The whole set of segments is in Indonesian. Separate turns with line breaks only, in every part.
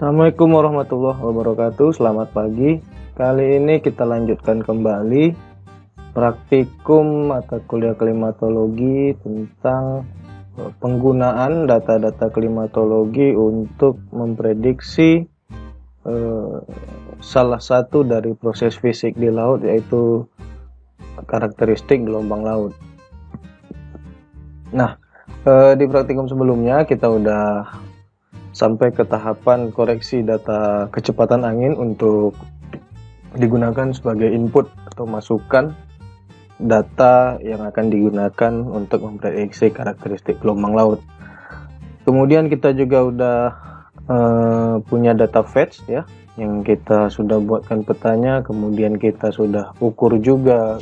Assalamualaikum warahmatullahi wabarakatuh. Selamat pagi. Kali ini kita lanjutkan kembali praktikum mata kuliah klimatologi tentang penggunaan data-data klimatologi untuk memprediksi salah satu dari proses fisik di laut, yaitu karakteristik gelombang laut. Nah, di praktikum sebelumnya kita udah sampai ke tahapan koreksi data kecepatan angin untuk digunakan sebagai input atau masukan data yang akan digunakan untuk memprediksi karakteristik gelombang laut. Kemudian kita juga udah punya data fetch ya, yang kita sudah buatkan petanya, kemudian kita sudah ukur juga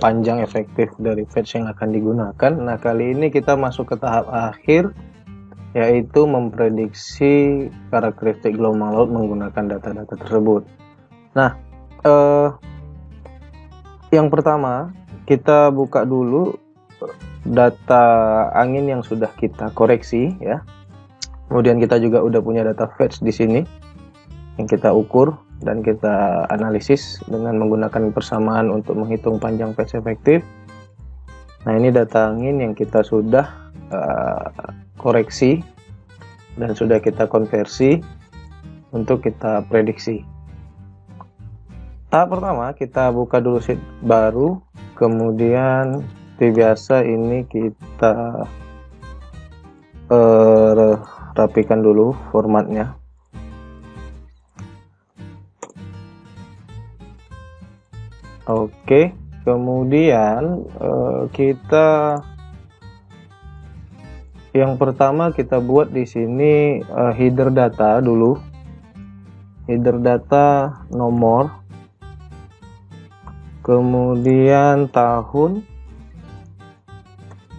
panjang efektif dari fetch yang akan digunakan. Nah, kali ini kita masuk ke tahap akhir, yaitu memprediksi karakteristik gelombang laut menggunakan data-data tersebut. Nah, yang pertama kita buka dulu data angin yang sudah kita koreksi ya. Kemudian kita juga udah punya data fetch di sini yang kita ukur dan kita analisis dengan menggunakan persamaan untuk menghitung panjang fetch efektif. Nah, ini data angin yang kita sudah koreksi dan sudah kita konversi untuk kita prediksi. Tahap pertama kita buka dulu sheet baru, kemudian seperti biasa ini kita rapikan dulu formatnya. Oke, kemudian kita yang pertama kita buat di sini header data dulu. Header data nomor, kemudian tahun,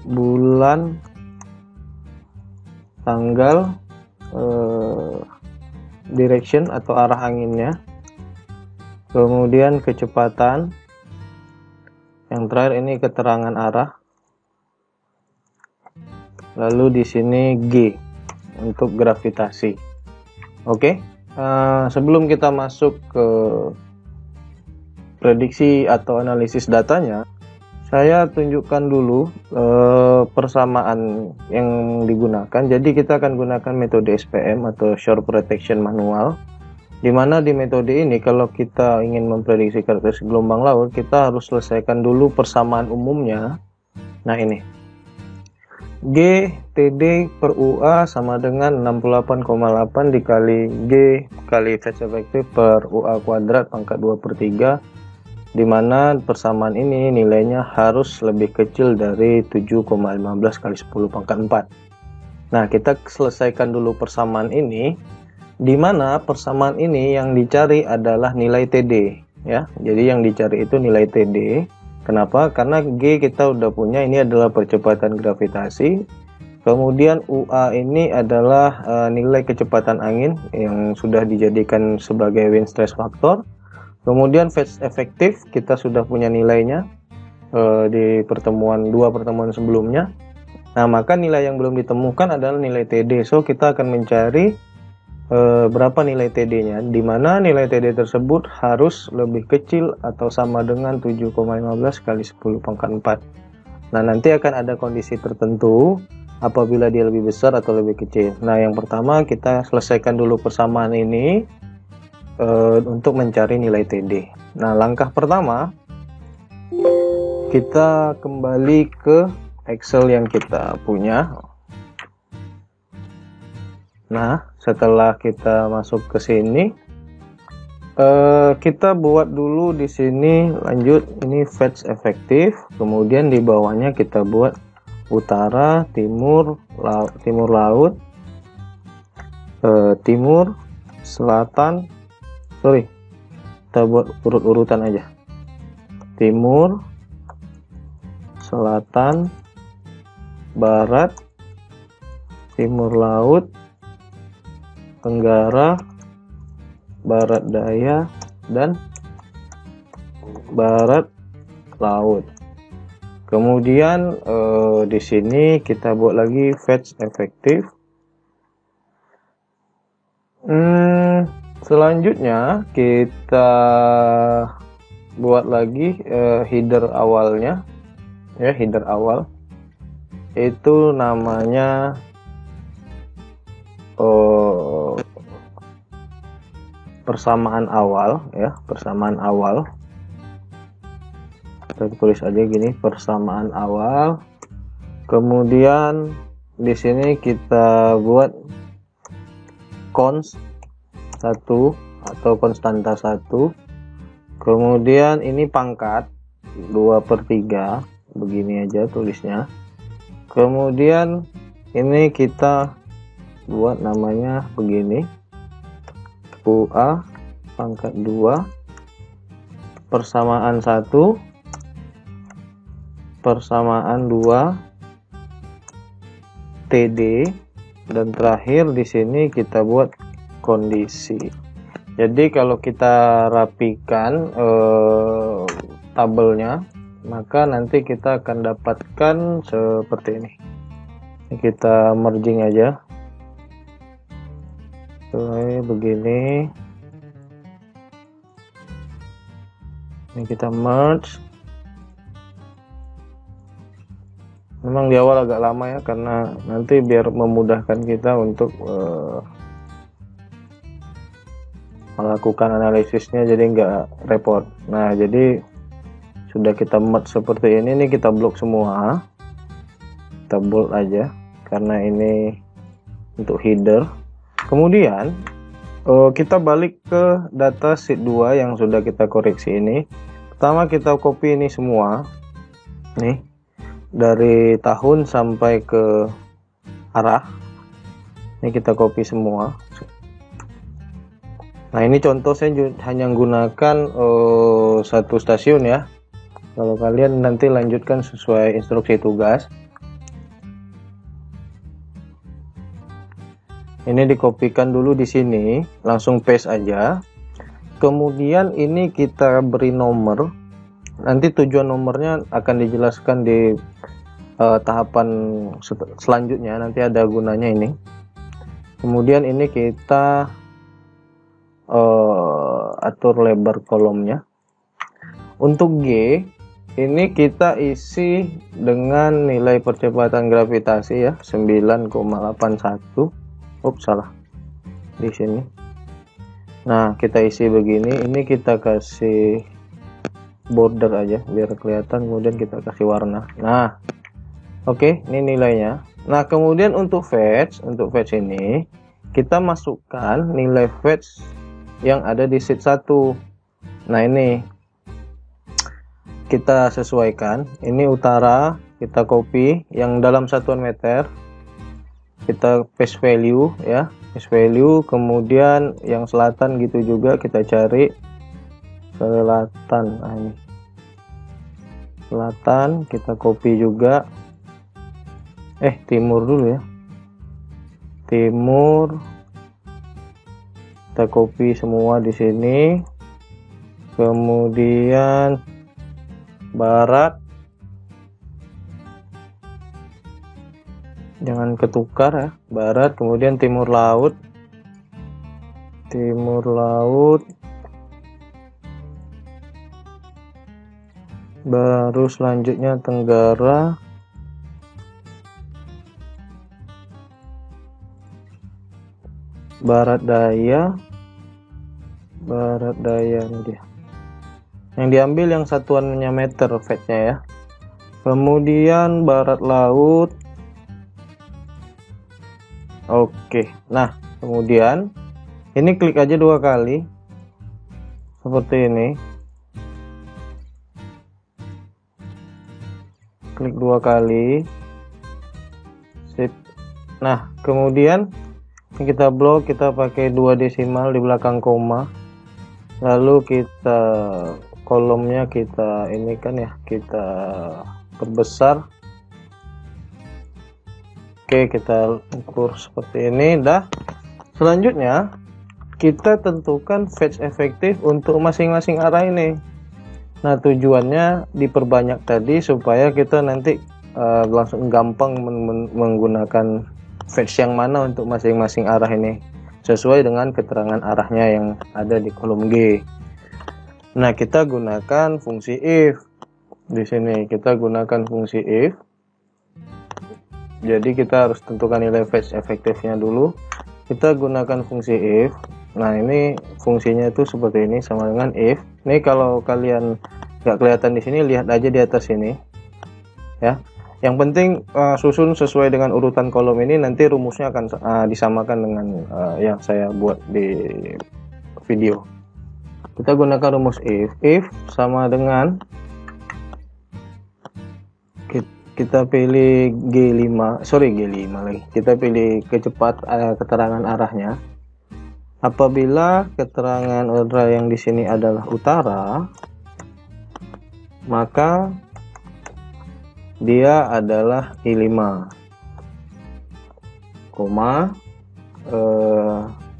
bulan, tanggal, direction atau arah anginnya, kemudian kecepatan, yang terakhir ini keterangan arah. Lalu di sini G untuk gravitasi. Oke, sebelum kita masuk ke prediksi atau analisis datanya, saya tunjukkan dulu persamaan yang digunakan. Jadi kita akan gunakan metode SPM atau Shore Protection Manual, di mana di metode ini kalau kita ingin memprediksi karakteristik gelombang laut, kita harus selesaikan dulu persamaan umumnya. Nah, ini G TD per UA sama dengan 68,8 dikali G kali fetch efektif per UA kuadrat pangkat 2/3, di mana persamaan ini nilainya harus lebih kecil dari 7,15 kali 10 pangkat 4. Nah, kita selesaikan dulu persamaan ini, di mana persamaan ini yang dicari adalah nilai TD ya. Jadi yang dicari itu nilai TD. Kenapa? Karena G kita udah punya, ini adalah percepatan gravitasi. Kemudian UA ini adalah nilai kecepatan angin yang sudah dijadikan sebagai wind stress factor. Kemudian fetch efektif kita sudah punya nilainya di dua pertemuan sebelumnya. Nah, maka nilai yang belum ditemukan adalah nilai TD. So kita akan mencari berapa nilai TD-nya, di mana nilai TD tersebut harus lebih kecil atau sama dengan 7,15 kali 10 pangkat 4. Nah, nanti akan ada kondisi tertentu apabila dia lebih besar atau lebih kecil. Nah, yang pertama kita selesaikan dulu persamaan ini untuk mencari nilai TD. Nah, langkah pertama kita kembali ke Excel yang kita punya. Nah, setelah kita masuk ke sini, kita buat dulu di sini, lanjut ini fetch efektif, kemudian di bawahnya kita buat utara, timur, laut, timur, selatan, kita buat urut-urutan aja, timur, selatan, barat, timur laut, tenggara, barat daya, dan barat laut. Kemudian di sini kita buat lagi fetch efektif. Selanjutnya kita buat lagi header awalnya, ya, header awal itu namanya persamaan awal, ya, persamaan awal. Kita tulis aja gini, persamaan awal. Kemudian di sini kita buat cons 1 atau konstanta 1. Kemudian ini pangkat 2/3, begini aja tulisnya. Kemudian ini kita buat namanya begini, UA pangkat 2 persamaan 1 persamaan 2 TD, dan terakhir di sini kita buat kondisi. Jadi kalau kita rapikan tabelnya, maka nanti kita akan dapatkan seperti ini. Kita merging aja, begini. Ini kita merge. Memang di awal agak lama ya, karena nanti biar memudahkan kita untuk melakukan analisisnya, jadi nggak repot. Nah, jadi sudah kita merge seperti ini kita blok semua, kita bold aja karena ini untuk header. Kemudian kita balik ke data sheet 2 yang sudah kita koreksi ini. Pertama kita copy ini semua nih, dari tahun sampai ke arah. Ini kita copy semua. Nah, ini contoh saya hanya menggunakan satu stasiun ya. Kalau kalian nanti lanjutkan sesuai instruksi tugas. Ini dikopikan dulu di sini, langsung paste aja. Kemudian ini kita beri nomor. Nanti tujuan nomornya akan dijelaskan di tahapan selanjutnya, nanti ada gunanya ini. Kemudian ini kita atur lebar kolomnya. Untuk G ini kita isi dengan nilai percepatan gravitasi ya, 9,81. Salah di sini. Nah, kita isi begini. Ini kita kasih border aja biar kelihatan, kemudian kita kasih warna. Nah, oke, ini nilainya. Nah, kemudian untuk fetch ini kita masukkan nilai fetch yang ada di sheet 1. Nah, ini kita sesuaikan. Ini utara kita copy yang dalam satuan meter, kita paste value ya, paste value. Kemudian yang selatan gitu juga kita cari selatan. Nah, ini selatan kita copy juga. Timur dulu ya, timur kita copy semua di sini. Kemudian barat, jangan ketukar ya, barat. Kemudian timur laut, baru selanjutnya tenggara, barat daya ini dia. Yang diambil yang satuannya meter fetnya ya. Kemudian barat laut. Oke. Nah, kemudian ini klik aja 2 kali. Seperti ini. Klik 2 kali. Sip. Nah, kemudian kita blok, kita pakai 2 desimal di belakang koma. Lalu kita kolomnya kita ini kan ya, kita perbesar. Oke, kita ukur seperti ini dah. Selanjutnya kita tentukan fetch efektif untuk masing-masing arah ini. Nah, tujuannya diperbanyak tadi supaya kita nanti langsung gampang menggunakan fetch yang mana untuk masing-masing arah ini. sesuai dengan keterangan arahnya yang ada di kolom G. Nah, kita gunakan fungsi if. Di sini kita gunakan fungsi if. Jadi kita harus tentukan nilai fetch efektifnya dulu. Kita gunakan fungsi if. Nah, ini fungsinya itu seperti ini, sama dengan if. Ini kalau kalian nggak kelihatan di sini, lihat aja di atas ini. Ya. Yang penting susun sesuai dengan urutan kolom ini, nanti rumusnya akan disamakan dengan yang saya buat di video. Kita gunakan rumus if. If sama dengan, kita pilih G5 lagi. Kita pilih keterangan arahnya. Apabila keterangan arah yang di sini adalah utara, maka dia adalah I5,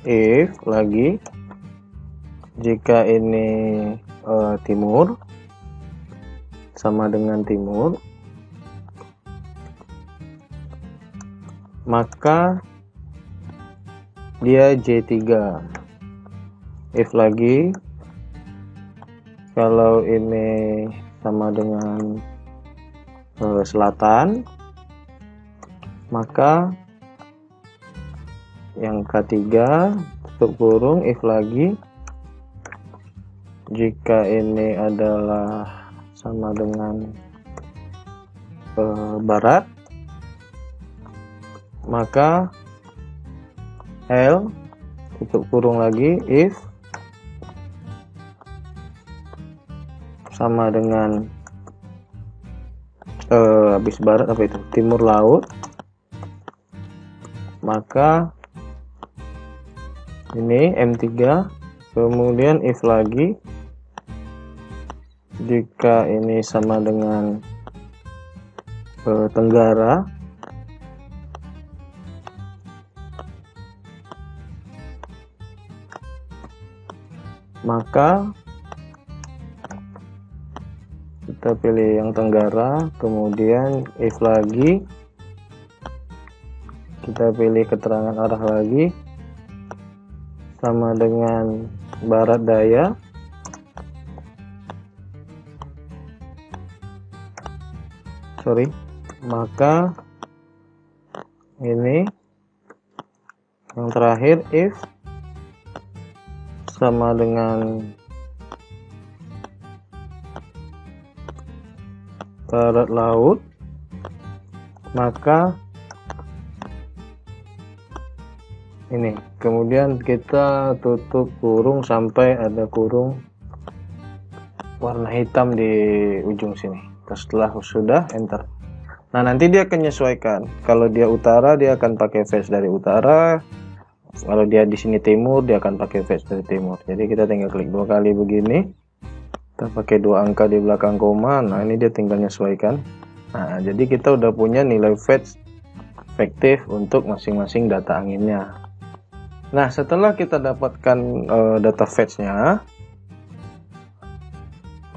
if lagi jika ini timur, sama dengan timur, maka dia J3. If lagi kalau ini sama dengan selatan, maka yang K3 tutup kurung, if lagi jika ini adalah sama dengan barat, maka L tutup kurung lagi, if sama dengan habis barat apa itu, timur laut, maka ini M3. Kemudian if lagi jika ini sama dengan tenggara, maka kita pilih yang tenggara. Kemudian if lagi kita pilih keterangan arah lagi sama dengan barat daya, maka ini yang terakhir if sama dengan barat laut, maka ini. Kemudian kita tutup kurung sampai ada kurung warna hitam di ujung sini. Setelah sudah, enter. Nah, nanti dia akan menyesuaikan. Kalau dia utara, dia akan pakai fetch dari utara. Kalau dia di sini timur, dia akan pakai fetch dari timur. Jadi kita tinggal klik 2 kali begini. Kita pakai 2 angka di belakang koma. Nah, ini dia tinggal menyesuaikan. Nah, jadi kita udah punya nilai fetch efektif untuk masing-masing data anginnya. Nah, setelah kita dapatkan data fetch-nya,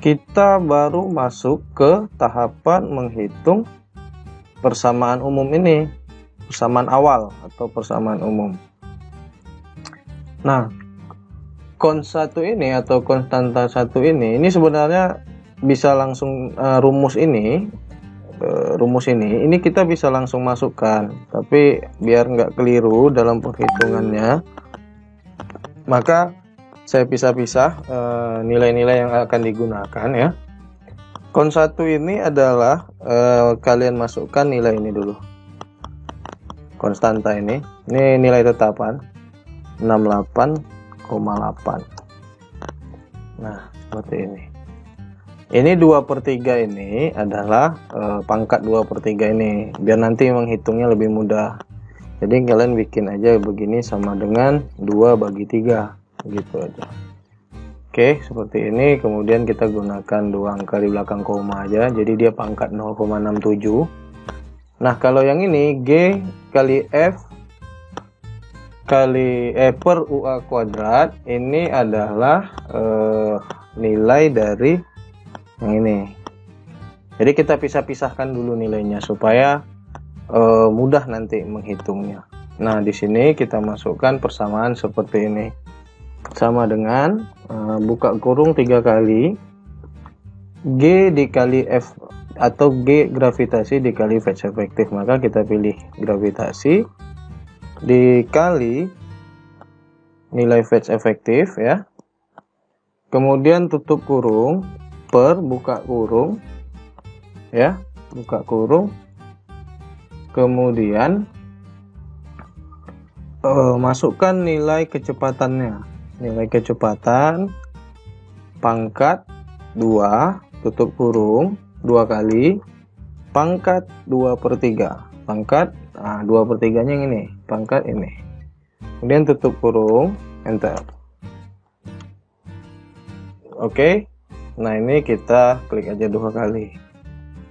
kita baru masuk ke tahapan menghitung persamaan umum ini, persamaan awal atau persamaan umum. Nah, cons 1 ini atau konstanta 1 ini sebenarnya bisa langsung rumus ini kita bisa langsung masukkan, tapi biar nggak keliru dalam perhitungannya, maka saya pisah-pisah nilai-nilai yang akan digunakan ya. Cons 1 ini adalah kalian masukkan nilai ini dulu, konstanta ini nilai tetapan 68,8. Nah, seperti ini. Ini 2/3 ini adalah pangkat 2/3 ini, biar nanti menghitungnya lebih mudah. Jadi kalian bikin aja begini sama dengan 2/3, gitu aja. Oke, seperti ini. Kemudian kita gunakan 2 angka di belakang koma aja, jadi dia pangkat 0,67. Nah, kalau yang ini G kali F kali per UA kuadrat, ini adalah nilai dari yang ini. Jadi kita pisah-pisahkan dulu nilainya supaya mudah nanti menghitungnya. Nah, di sini kita masukkan persamaan seperti ini. Sama dengan buka kurung 3 kali G dikali F atau G gravitasi dikali Fetch efektif. Maka kita pilih gravitasi dikali nilai Fetch efektif ya. Kemudian tutup kurung per buka kurung ya, buka kurung. Kemudian masukkan nilai kecepatannya. Nilai kecepatan pangkat 2 tutup kurung 2 kali pangkat 2/3. Pangkat 2/3 nya yang ini, pangkat ini. Kemudian tutup kurung, enter. Oke. Nah, ini kita klik aja 2 kali.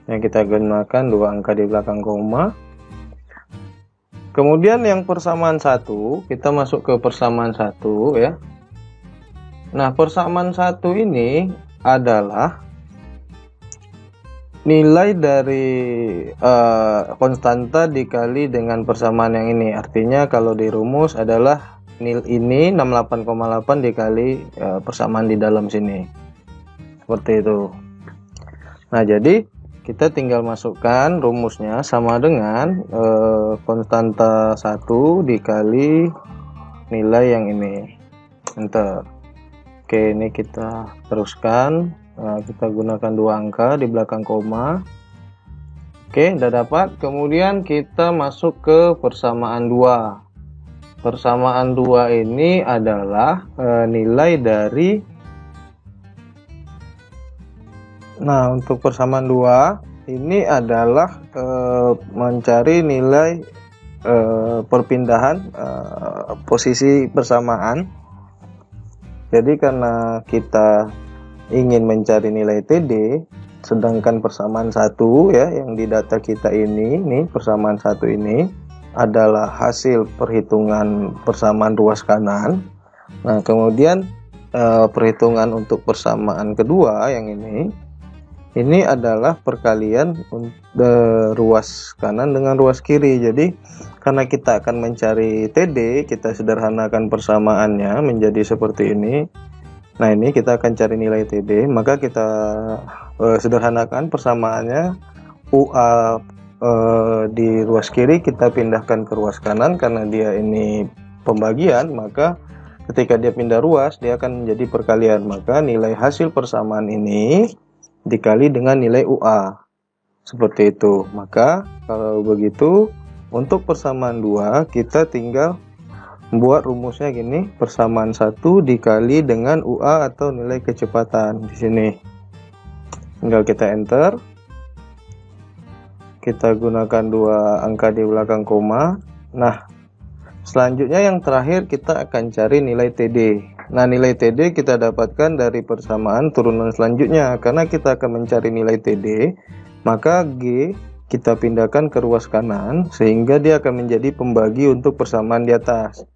Yang kita gunakan 2 angka di belakang koma. Kemudian yang persamaan 1, kita masuk ke persamaan 1 ya. Nah, persamaan 1 ini adalah nilai dari konstanta dikali dengan persamaan yang ini. Artinya kalau di rumus adalah nil ini 68,8 dikali persamaan di dalam sini. Seperti itu. Nah, jadi kita tinggal masukkan rumusnya sama dengan konstanta 1 dikali nilai yang ini. Enter. Oke, ini kita teruskan. Kita gunakan 2 angka di belakang koma. Oke, udah dapat. Kemudian kita masuk ke persamaan 2. Persamaan 2 ini adalah nilai dari, nah, untuk persamaan 2 ini adalah mencari nilai perpindahan posisi persamaan. Jadi karena kita ingin mencari nilai TD, sedangkan persamaan 1 ya yang di data kita ini, nih persamaan 1 ini adalah hasil perhitungan persamaan ruas kanan. Nah, kemudian perhitungan untuk persamaan kedua yang ini adalah perkalian ruas kanan dengan ruas kiri. Jadi karena kita akan mencari TD, kita sederhanakan persamaannya menjadi seperti ini. Nah, ini kita akan cari nilai TD, maka kita sederhanakan persamaannya UA di ruas kiri kita pindahkan ke ruas kanan. Karena dia ini pembagian, maka ketika dia pindah ruas dia akan menjadi perkalian. Maka nilai hasil persamaan ini dikali dengan nilai UA. Seperti itu. Maka kalau begitu untuk persamaan 2 kita tinggal buat rumusnya gini, persamaan 1 dikali dengan UA atau nilai kecepatan di sini. Tinggal kita enter. Kita gunakan 2 angka di belakang koma. Nah, selanjutnya yang terakhir kita akan cari nilai TD. Nah, nilai TD kita dapatkan dari persamaan turunan selanjutnya. Karena kita akan mencari nilai TD, maka G kita pindahkan ke ruas kanan sehingga dia akan menjadi pembagi untuk persamaan di atas.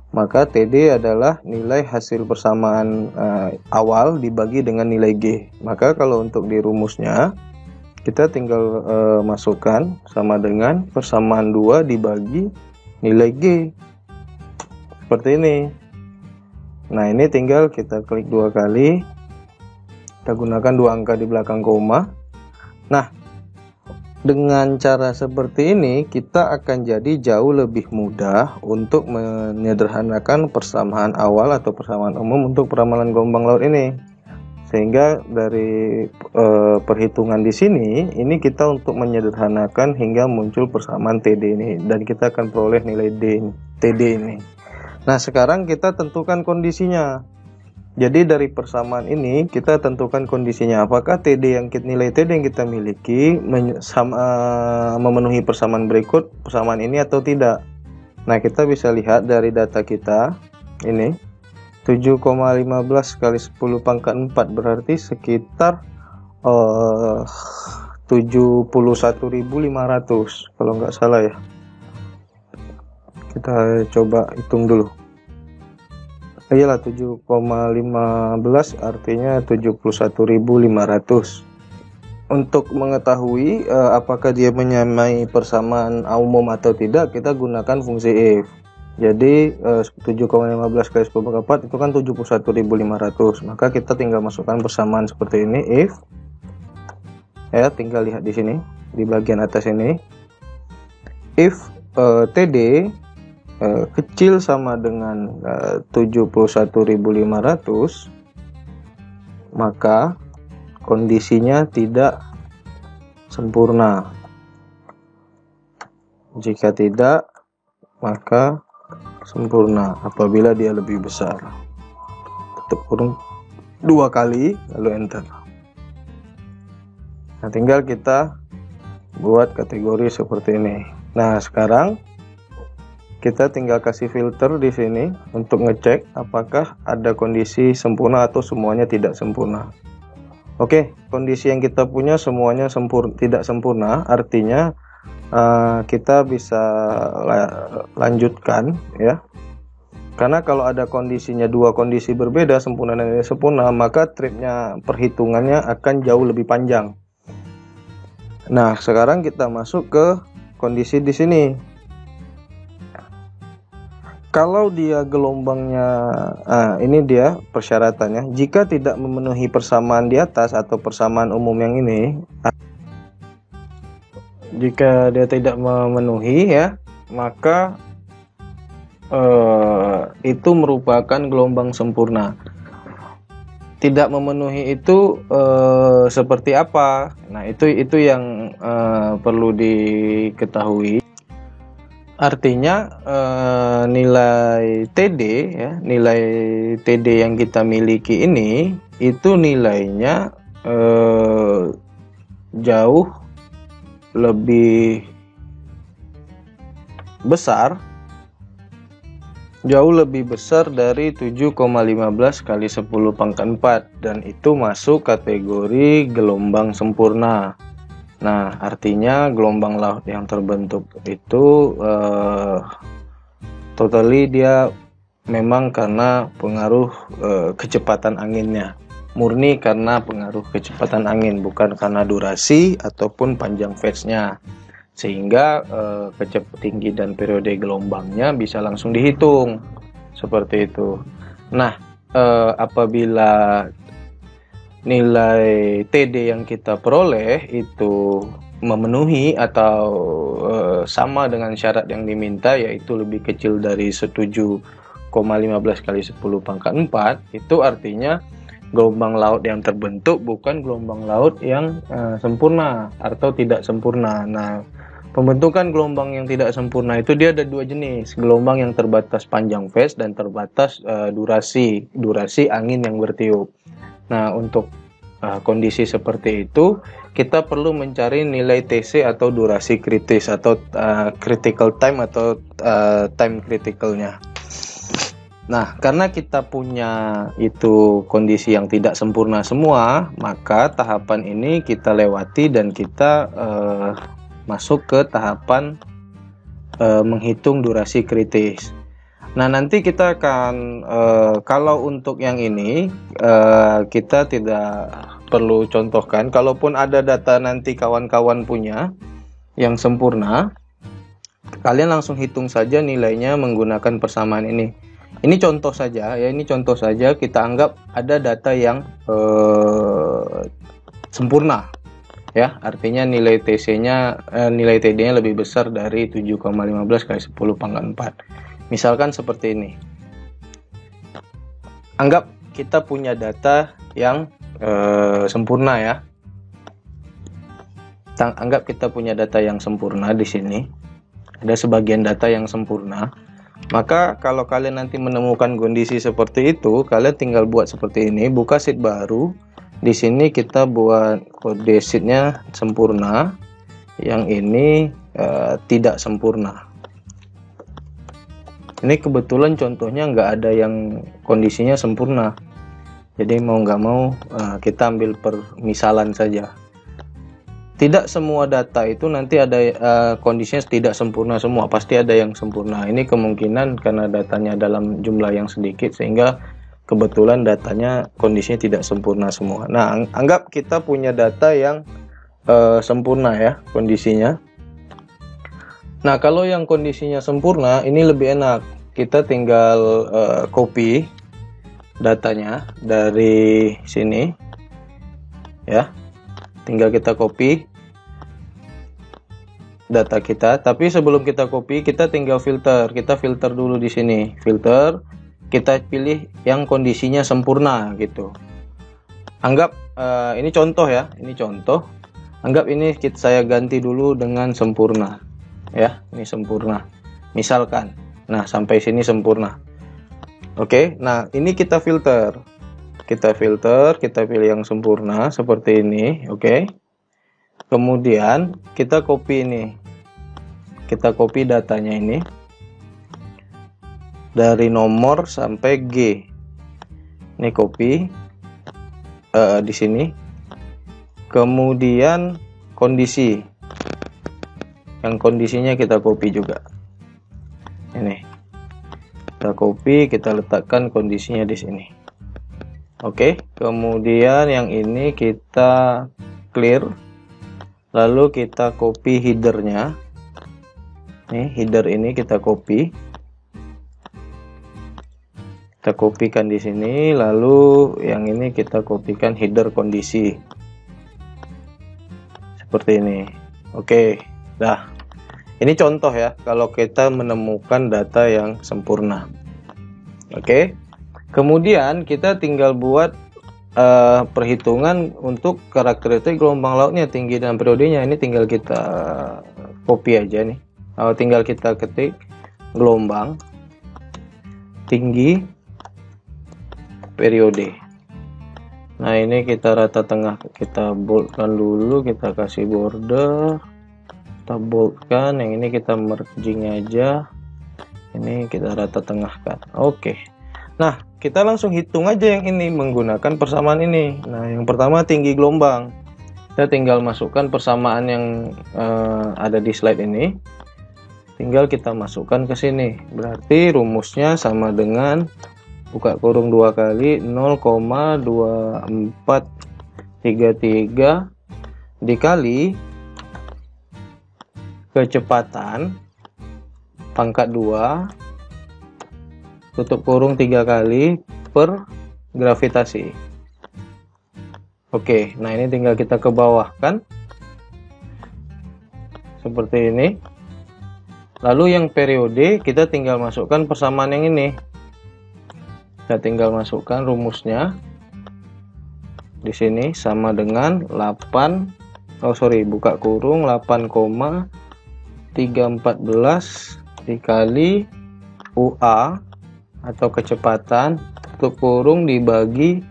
Maka TD adalah nilai hasil persamaan awal dibagi dengan nilai G. Maka kalau untuk di rumusnya kita tinggal masukkan sama dengan persamaan 2 dibagi nilai G. Seperti ini. Nah, ini tinggal kita klik 2 kali. Kita gunakan 2 angka di belakang koma. Nah, dengan cara seperti ini kita akan jadi jauh lebih mudah untuk menyederhanakan persamaan awal atau persamaan umum untuk peramalan gelombang laut ini. Sehingga dari perhitungan di sini, ini kita untuk menyederhanakan hingga muncul persamaan TD ini, dan kita akan peroleh nilai TD ini. Nah, sekarang kita tentukan kondisinya. Jadi dari persamaan ini kita tentukan kondisinya, apakah nilai TD yang kita miliki memenuhi persamaan berikut persamaan ini atau tidak. Nah, kita bisa lihat dari data kita ini 7,15 kali 10 pangkat 4 berarti sekitar 71.500 kalau nggak salah ya. Kita coba hitung dulu. Iyalah, 7,15 artinya 71.500. untuk mengetahui apakah dia menyamai persamaan umum atau tidak, kita gunakan fungsi if. Jadi 7,15 kali 10 pangkat 4 itu kan 71.500. Maka kita tinggal masukkan persamaan seperti ini, if. Ya, tinggal lihat di sini di bagian atas ini. If TD kecil sama dengan 71.500, maka kondisinya tidak sempurna. Jika tidak, maka sempurna apabila dia lebih besar. Tutup kurung 2 kali lalu enter. Nah, tinggal kita buat kategori seperti ini. Nah, sekarang kita tinggal kasih filter di sini untuk ngecek apakah ada kondisi sempurna atau semuanya tidak sempurna. Oke, kondisi yang kita punya semuanya tidak sempurna, artinya kita bisa lanjutkan ya. Karena kalau ada kondisinya dua kondisi berbeda, sempurna dan tidak sempurna, maka tripnya perhitungannya akan jauh lebih panjang. Nah, sekarang kita masuk ke kondisi di sini. Kalau dia gelombangnya, ini dia persyaratannya. Jika tidak memenuhi persamaan di atas atau persamaan umum yang ini, jika dia tidak memenuhi ya, maka itu merupakan gelombang sempurna. Tidak memenuhi itu seperti apa? Nah, itu yang perlu diketahui. Artinya nilai TD ya, nilai TD yang kita miliki ini itu nilainya jauh lebih besar, dari 7,15 kali 10 pangkat 4, dan itu masuk kategori gelombang sempurna. Nah, artinya gelombang laut yang terbentuk itu totally dia memang karena pengaruh kecepatan anginnya, murni karena pengaruh kecepatan angin, bukan karena durasi ataupun panjang phase-nya, sehingga tinggi dan periode gelombangnya bisa langsung dihitung seperti itu. Nah, apabila nilai TD yang kita peroleh itu memenuhi atau sama dengan syarat yang diminta, yaitu lebih kecil dari 7,15 kali 10 pangkat 4, itu artinya gelombang laut yang terbentuk bukan gelombang laut yang sempurna atau tidak sempurna. Nah, pembentukan gelombang yang tidak sempurna itu dia ada dua jenis, gelombang yang terbatas panjang phase dan terbatas durasi angin yang bertiup. Nah, untuk kondisi seperti itu kita perlu mencari nilai TC atau durasi kritis atau critical time atau time criticalnya. Nah, karena kita punya itu kondisi yang tidak sempurna semua, maka tahapan ini kita lewati dan kita masuk ke tahapan menghitung durasi kritis. Nah, nanti kita akan kalau untuk yang ini kita tidak perlu contohkan. Kalaupun ada data nanti kawan-kawan punya yang sempurna, kalian langsung hitung saja nilainya menggunakan persamaan ini. Ini contoh saja ya, ini contoh saja, kita anggap ada data yang sempurna ya, artinya nilai TC-nya nilai TD-nya lebih besar dari 7,15 kali 10 pangkat 4. Misalkan seperti ini. Anggap kita punya data yang sempurna ya. Anggap kita punya data yang sempurna di sini. Ada sebagian data yang sempurna. Maka kalau kalian nanti menemukan kondisi seperti itu, kalian tinggal buat seperti ini, buka sheet baru. Di sini kita buat kode sheet-nya sempurna. Yang ini tidak sempurna. Ini kebetulan contohnya nggak ada yang kondisinya sempurna. Jadi mau nggak mau kita ambil permisalan saja. Tidak semua data itu nanti ada kondisinya tidak sempurna semua. Pasti ada yang sempurna. Ini kemungkinan karena datanya dalam jumlah yang sedikit sehingga kebetulan datanya kondisinya tidak sempurna semua. Nah, anggap kita punya data yang sempurna ya kondisinya. Nah, kalau yang kondisinya sempurna ini lebih enak. Kita tinggal copy datanya dari sini ya. Tinggal kita copy data kita, tapi sebelum kita copy kita tinggal filter. Kita filter dulu di sini. Filter, kita pilih yang kondisinya sempurna gitu. Anggap ini contoh ya, ini contoh. Anggap ini saya ganti dulu dengan sempurna. Ya, ini sempurna. Misalkan. Nah, sampai sini sempurna. Oke, nah ini kita filter. Kita filter, kita pilih yang sempurna seperti ini, oke. Kemudian kita copy ini. Kita copy datanya ini. Dari nomor sampai G. Ini copy di sini. Kemudian kondisi. Yang kondisinya kita copy juga. Ini. Kita copy, kita letakkan kondisinya di sini. Oke, kemudian yang ini kita clear. Lalu kita copy headernya. Nih, header ini kita copy. Kita kopikan di sini, lalu yang ini kita kopikan header kondisi. Seperti ini. Oke. Nah, ini contoh ya kalau kita menemukan data yang sempurna. Oke. Kemudian kita tinggal buat perhitungan untuk karakteristik gelombang lautnya, tinggi dan periodenya. Ini tinggal kita copy aja nih. Tinggal kita ketik gelombang, tinggi, periode. Nah, ini kita rata tengah, kita boldkan dulu, kita kasih border. Kita boldkan, yang ini kita merging aja, ini kita rata tengahkan. Oke. Nah, kita langsung hitung aja yang ini menggunakan persamaan ini. Nah, yang pertama tinggi gelombang, kita tinggal masukkan persamaan yang ada di slide ini, tinggal kita masukkan ke sini. Berarti rumusnya sama dengan buka kurung 2 kali 0,2433 dikali kecepatan pangkat 2 tutup kurung 3 kali per gravitasi. Oke, nah ini tinggal kita ke bawah kan seperti ini. Lalu yang periode kita tinggal masukkan persamaan yang ini. Kita tinggal masukkan rumusnya di sini sama dengan buka kurung 8,314 dikali UA atau kecepatan tutup kurung dibagi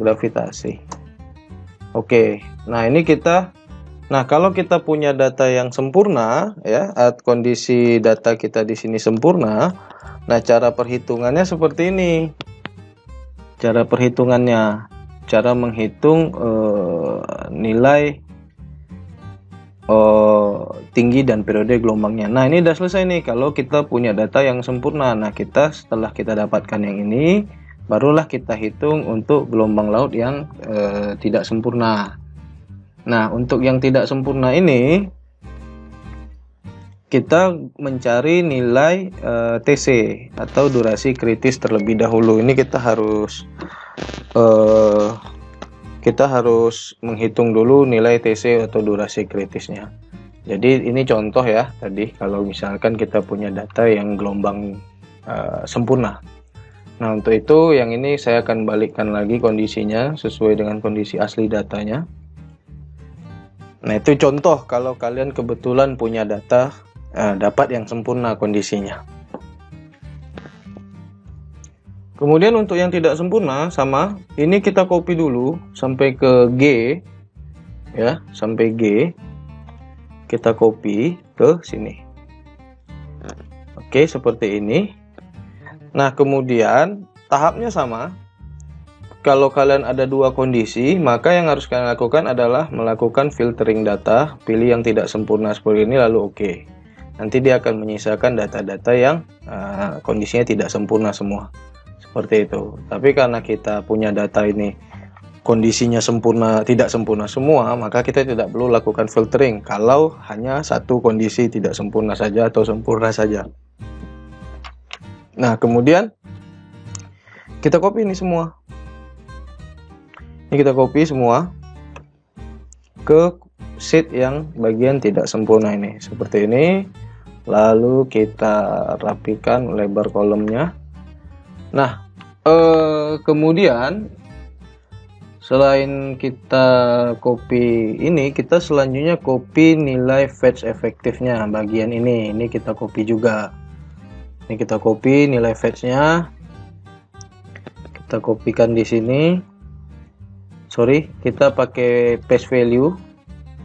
gravitasi. Oke, nah ini kalau kita punya data yang sempurna ya, kondisi data kita di sini sempurna. Nah, cara perhitungannya seperti ini. Cara perhitungannya, cara menghitung nilai tinggi dan periode gelombangnya. Nah, ini udah selesai nih kalau kita punya data yang sempurna. Nah, setelah kita dapatkan yang ini, barulah kita hitung untuk gelombang laut yang tidak sempurna. Nah, untuk yang tidak sempurna ini kita mencari nilai TC atau durasi kritis terlebih dahulu. Ini kita harus menghitung dulu nilai TC atau durasi kritisnya. Jadi ini contoh ya tadi kalau misalkan kita punya data yang gelombang sempurna. Nah, untuk itu yang ini saya akan balikkan lagi kondisinya sesuai dengan kondisi asli datanya. Nah, itu contoh kalau kalian kebetulan punya data dapat yang sempurna kondisinya. Kemudian untuk yang tidak sempurna sama, ini kita copy dulu sampai ke G ya, sampai G. Kita copy ke sini. Oke, seperti ini. Nah, kemudian tahapnya sama. Kalau kalian ada dua kondisi, maka yang harus kalian lakukan adalah melakukan filtering data, pilih yang tidak sempurna seperti ini, lalu oke. Nanti dia akan menyisakan data-data yang kondisinya tidak sempurna semua. Seperti itu. Tapi karena kita punya data ini kondisinya sempurna, tidak sempurna semua, maka kita tidak perlu lakukan filtering kalau hanya satu kondisi tidak sempurna saja atau sempurna saja. Nah, kemudian kita copy ini semua. Ini kita copy semua ke sheet yang bagian tidak sempurna ini, seperti ini. Lalu kita rapikan lebar kolomnya. Nah, kemudian selain kita copy ini, kita selanjutnya copy nilai fetch efektifnya bagian ini. Ini kita copy juga. Ini kita copy nilai fetch-nya. Kita kopikan di sini. Sorry, kita pakai paste value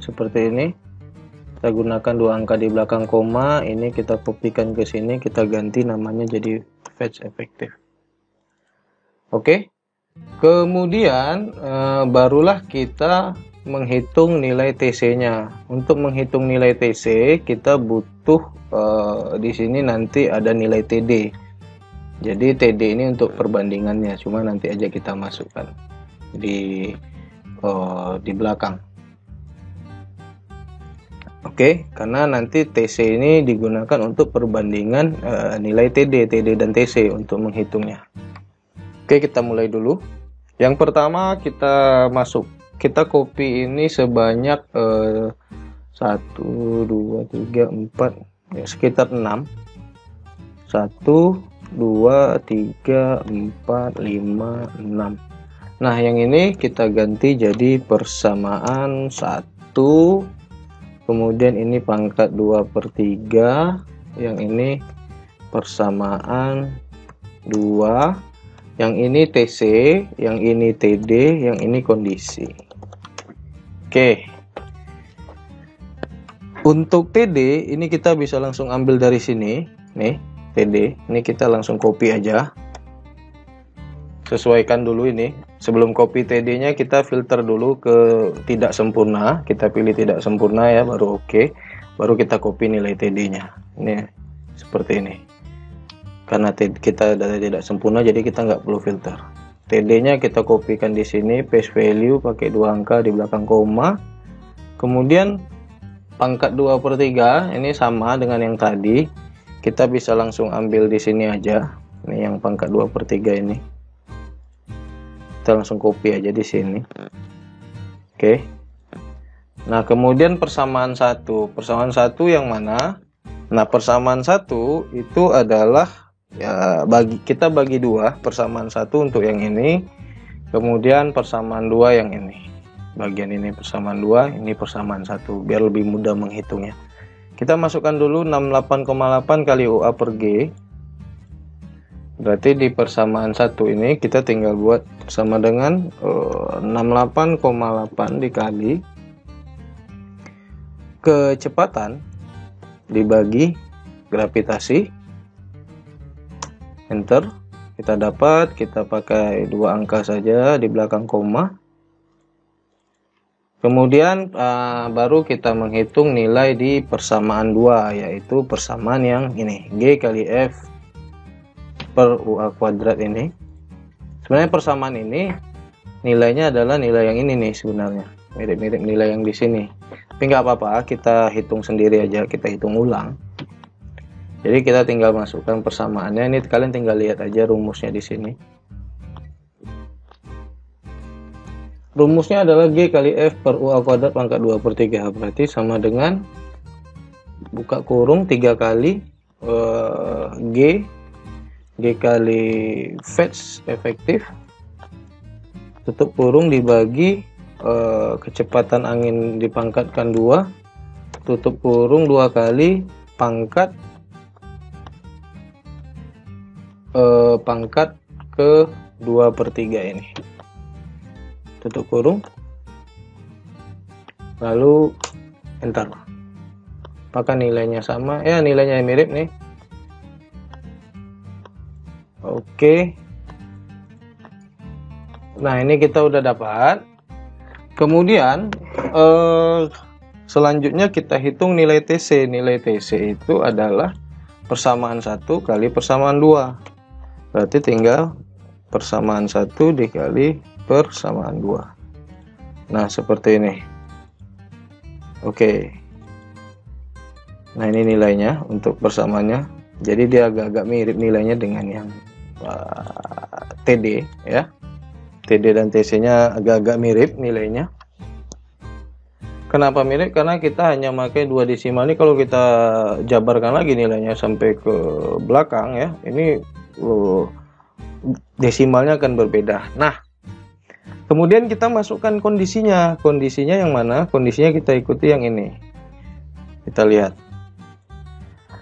seperti ini. Kita gunakan 2 angka di belakang koma. Ini kita kopikan ke sini. Kita ganti namanya jadi fetch efektif. Oke. Kemudian barulah kita menghitung nilai TC-nya. Untuk menghitung nilai TC, kita butuh di sini nanti ada nilai TD. Jadi TD ini untuk perbandingannya, cuma nanti aja kita masukkan di belakang. Oke, karena nanti TC ini digunakan untuk perbandingan nilai TD dan TC untuk menghitungnya. Oke, kita mulai dulu. Yang pertama kita copy ini sebanyak 1, 2, 3, 4, ya, sekitar 6. 1, 2, 3, 4, 5, 6. Nah, yang ini kita ganti jadi persamaan 1. Kemudian ini pangkat 2/3. Yang ini persamaan 2. Yang ini TC, yang ini TD, yang ini kondisi. Oke. Untuk TD, ini kita bisa langsung ambil dari sini. Nih, TD. Ini kita langsung copy aja. Sesuaikan dulu ini. Sebelum copy TD-nya, kita filter dulu ke tidak sempurna. Kita pilih tidak sempurna ya, baru oke. Baru kita copy nilai TD-nya. Ini seperti ini. Karena kita data tidak sempurna, jadi kita nggak perlu filter. TD-nya kita kopikan di sini, paste value pakai 2 angka di belakang koma. Kemudian pangkat 2/3 ini sama dengan yang tadi. Kita bisa langsung ambil di sini aja. Ini yang pangkat 2/3 ini. Kita langsung copy aja di sini. Oke. Nah, kemudian persamaan 1. Persamaan 1 yang mana? Nah, persamaan 1 itu adalah ya kita bagi 2, persamaan 1 untuk yang ini, kemudian persamaan 2 yang ini. Bagian ini persamaan 2, ini persamaan 1, biar lebih mudah menghitungnya. Kita masukkan dulu 68,8 kali UA per G. Berarti di persamaan 1 ini kita tinggal buat sama dengan 68,8 dikali kecepatan dibagi gravitasi. Enter, kita dapat, kita pakai 2 angka saja di belakang koma. Kemudian baru kita menghitung nilai di persamaan 2, yaitu persamaan yang ini, G kali F per UA kuadrat ini. Sebenarnya persamaan ini nilainya adalah nilai yang ini nih sebenarnya, mirip-mirip nilai yang di sini. Tapi nggak apa-apa, kita hitung sendiri aja, kita hitung ulang. Jadi kita tinggal masukkan persamaannya. Ini kalian tinggal lihat aja rumusnya di sini. Rumusnya adalah G kali F per UA kuadrat pangkat 2/3. Berarti sama dengan buka kurung 3 kali G kali fetch efektif, tutup kurung dibagi kecepatan angin dipangkatkan 2, tutup kurung 2 kali pangkat ke 2/3 ini, tutup kurung, lalu enter. Apakah nilainya sama? Ya, nilainya mirip nih. Oke. Nah, ini kita udah dapat. Kemudian selanjutnya kita hitung nilai TC. Nilai TC itu adalah persamaan 1 kali persamaan 2. Berarti tinggal persamaan 1 dikali persamaan 2. Nah, seperti ini. Oke. Nah, ini nilainya untuk persamaannya. Jadi dia agak-agak mirip nilainya dengan yang TD ya. TD dan TC-nya agak-agak mirip nilainya. Kenapa mirip? Karena kita hanya pakai 2 desimal. Ini kalau kita jabarkan lagi nilainya sampai ke belakang ya, ini desimalnya akan berbeda. Nah, kemudian kita masukkan kondisinya. Kondisinya yang mana? Kondisinya kita ikuti yang ini. Kita lihat.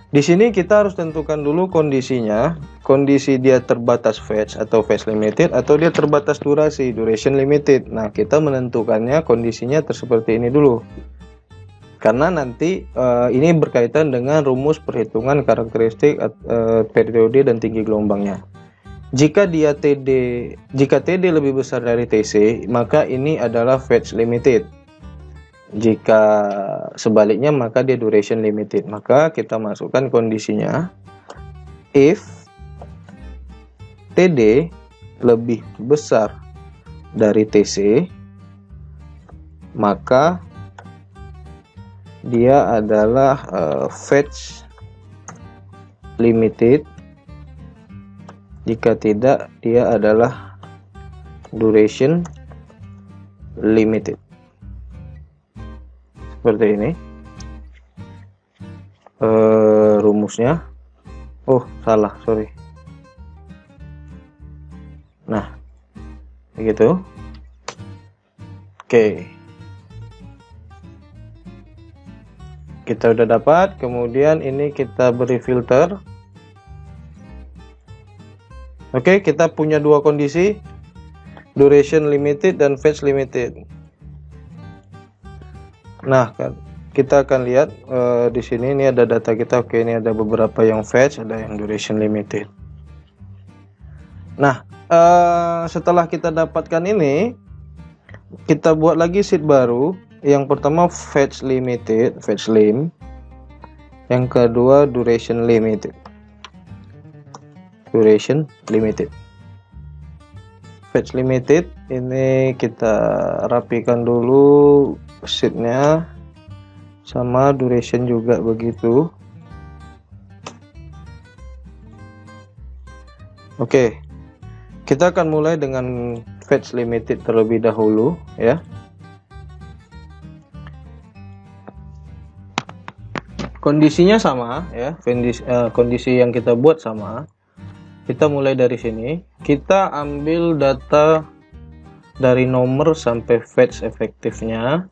Di sini kita harus tentukan dulu kondisinya. Kondisi dia terbatas fetch atau fetch limited, atau dia terbatas durasi, duration limited. Nah, kita menentukannya kondisinya seperti ini dulu. Karena nanti ini berkaitan dengan rumus perhitungan karakteristik periode dan tinggi gelombangnya. Jika TD lebih besar dari TC, maka ini adalah fetch limited. Jika sebaliknya, maka dia duration limited. Maka kita masukkan kondisinya. If TD lebih besar dari TC, maka dia adalah fetch limited. Jika tidak, dia adalah duration limited. Seperti ini rumusnya. Oh, salah, sorry. Nah, begitu. Oke, kita udah dapat. Kemudian ini kita beri filter. Oke, kita punya 2 kondisi, duration limited dan fetch limited. Nah, kita akan lihat di sini ini ada data kita. Oke, ini ada beberapa yang fetch, ada yang duration limited. Nah, setelah kita dapatkan ini, kita buat lagi sheet baru. Yang pertama fetch limited, fetch lim. Yang kedua duration limited. Duration limited. Fetch limited ini kita rapikan dulu sheetnya, sama duration juga begitu. Oke, kita akan mulai dengan fetch limited terlebih dahulu ya. Kondisinya sama ya, kondisi yang kita buat sama. Kita mulai dari sini. Kita ambil data dari nomor sampai fetch efektifnya.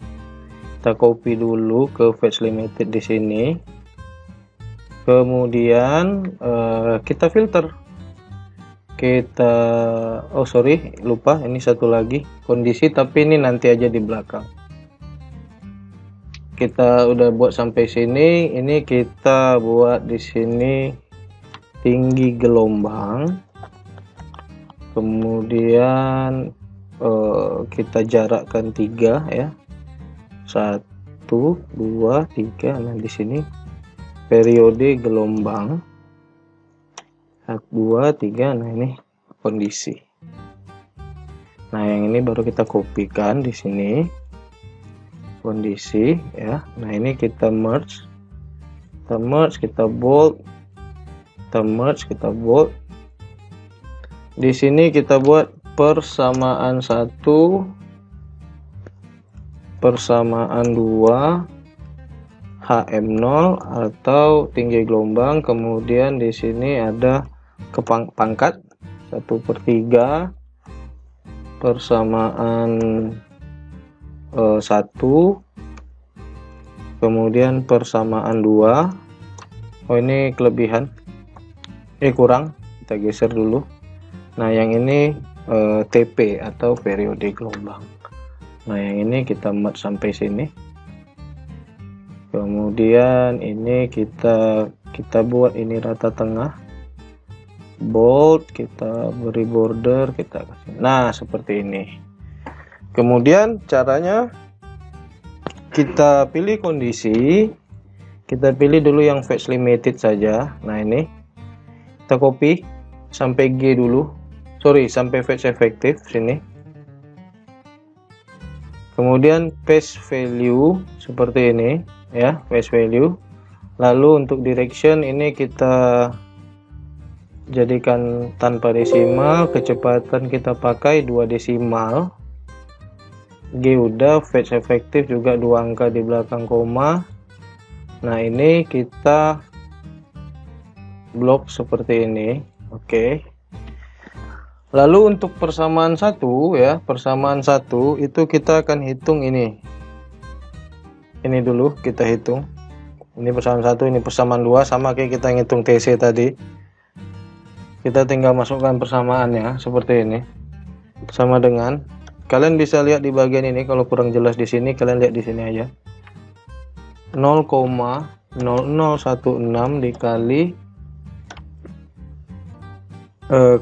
Kita copy dulu ke fetch limited di sini. Kemudian kita filter. Lupa, ini satu lagi kondisi, tapi ini nanti aja di belakang. Kita udah buat sampai sini. Ini kita buat di sini tinggi gelombang. Kemudian kita jarakkan 3 ya. 1, 2, 3. Nah, di sini periode gelombang 1, 2, 3. Nah, ini kondisi. Nah, yang ini baru kita kopikan di sini. Kondisi ya. Nah, ini kita merge. Kita bold. Kita merge, kita bold. Di sini kita buat persamaan 1, persamaan 2, HM0 atau tinggi gelombang. Kemudian di sini ada pangkat 1/3, persamaan 1, kemudian persamaan 2. Oh, ini kelebihan, kurang, kita geser dulu. Nah, yang ini TP atau periode gelombang. Nah, yang ini kita merge sampai sini. Kemudian ini kita buat ini rata tengah, bold, kita beri border, kita kasih. Nah, seperti ini. Kemudian caranya kita pilih kondisi, kita pilih dulu yang fetch limited saja. Nah, ini kita copy sampai G dulu, sampai fetch efektif sini. Kemudian paste value seperti ini ya, paste value. Lalu untuk direction ini kita jadikan tanpa desimal, kecepatan kita pakai 2 desimal. G udah, fetch efektif juga 2 angka di belakang koma. Nah, ini kita blok seperti ini. Oke. Lalu untuk persamaan 1 ya, persamaan 1 itu kita akan hitung ini. Ini dulu kita hitung. Ini persamaan 1, ini persamaan 2, sama kayak kita ngitung TC tadi. Kita tinggal masukkan persamaannya seperti ini. Sama dengan, kalian bisa lihat di bagian ini, kalau kurang jelas di sini kalian lihat di sini aja. 0,0016 dikali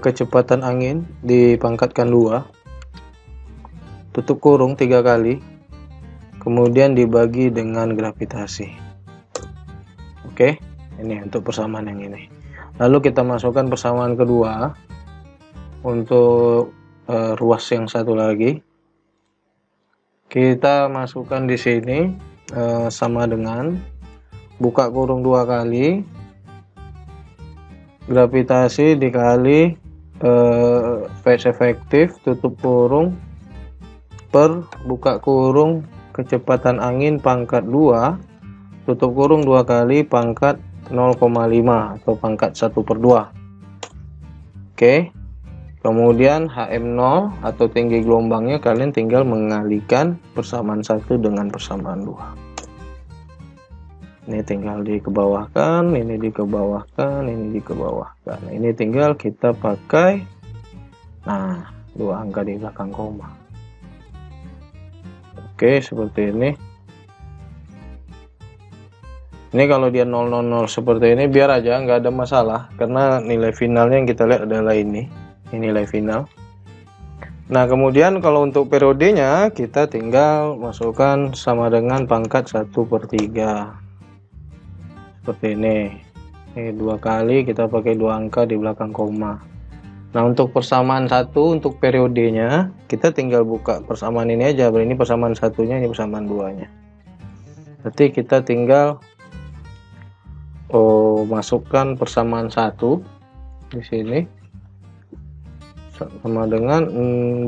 kecepatan angin dipangkatkan 2, tutup kurung 3 kali, kemudian dibagi dengan gravitasi. Oke, ini untuk persamaan yang ini. Lalu kita masukkan persamaan kedua untuk ruas yang satu lagi. Kita masukkan di sini sama dengan buka kurung 2 kali, gravitasi dikali fetch efektif, tutup kurung, per buka kurung kecepatan angin pangkat 2, tutup kurung 2 kali pangkat 0,5 atau pangkat 1/2. Oke. Kemudian HM0 atau tinggi gelombangnya kalian tinggal mengalihkan persamaan 1 dengan persamaan 2. Ini tinggal dikebawahkan, ini dikebawahkan, ini dikebawahkan. Ini tinggal kita pakai 2 angka di belakang koma. Oke, seperti ini. Ini kalau dia 000 seperti ini biar aja, nggak ada masalah, karena nilai finalnya yang kita lihat adalah ini nilai final. Nah, kemudian kalau untuk periodenya kita tinggal masukkan sama dengan pangkat 1/3 seperti ini. Ini 2 kali kita pakai 2 angka di belakang koma. Nah, untuk persamaan 1 untuk periodenya kita tinggal buka persamaan ini aja. Ini persamaan 1-nya, ini persamaan 2-nya. Berarti kita tinggal masukkan persamaan 1 di sini sama dengan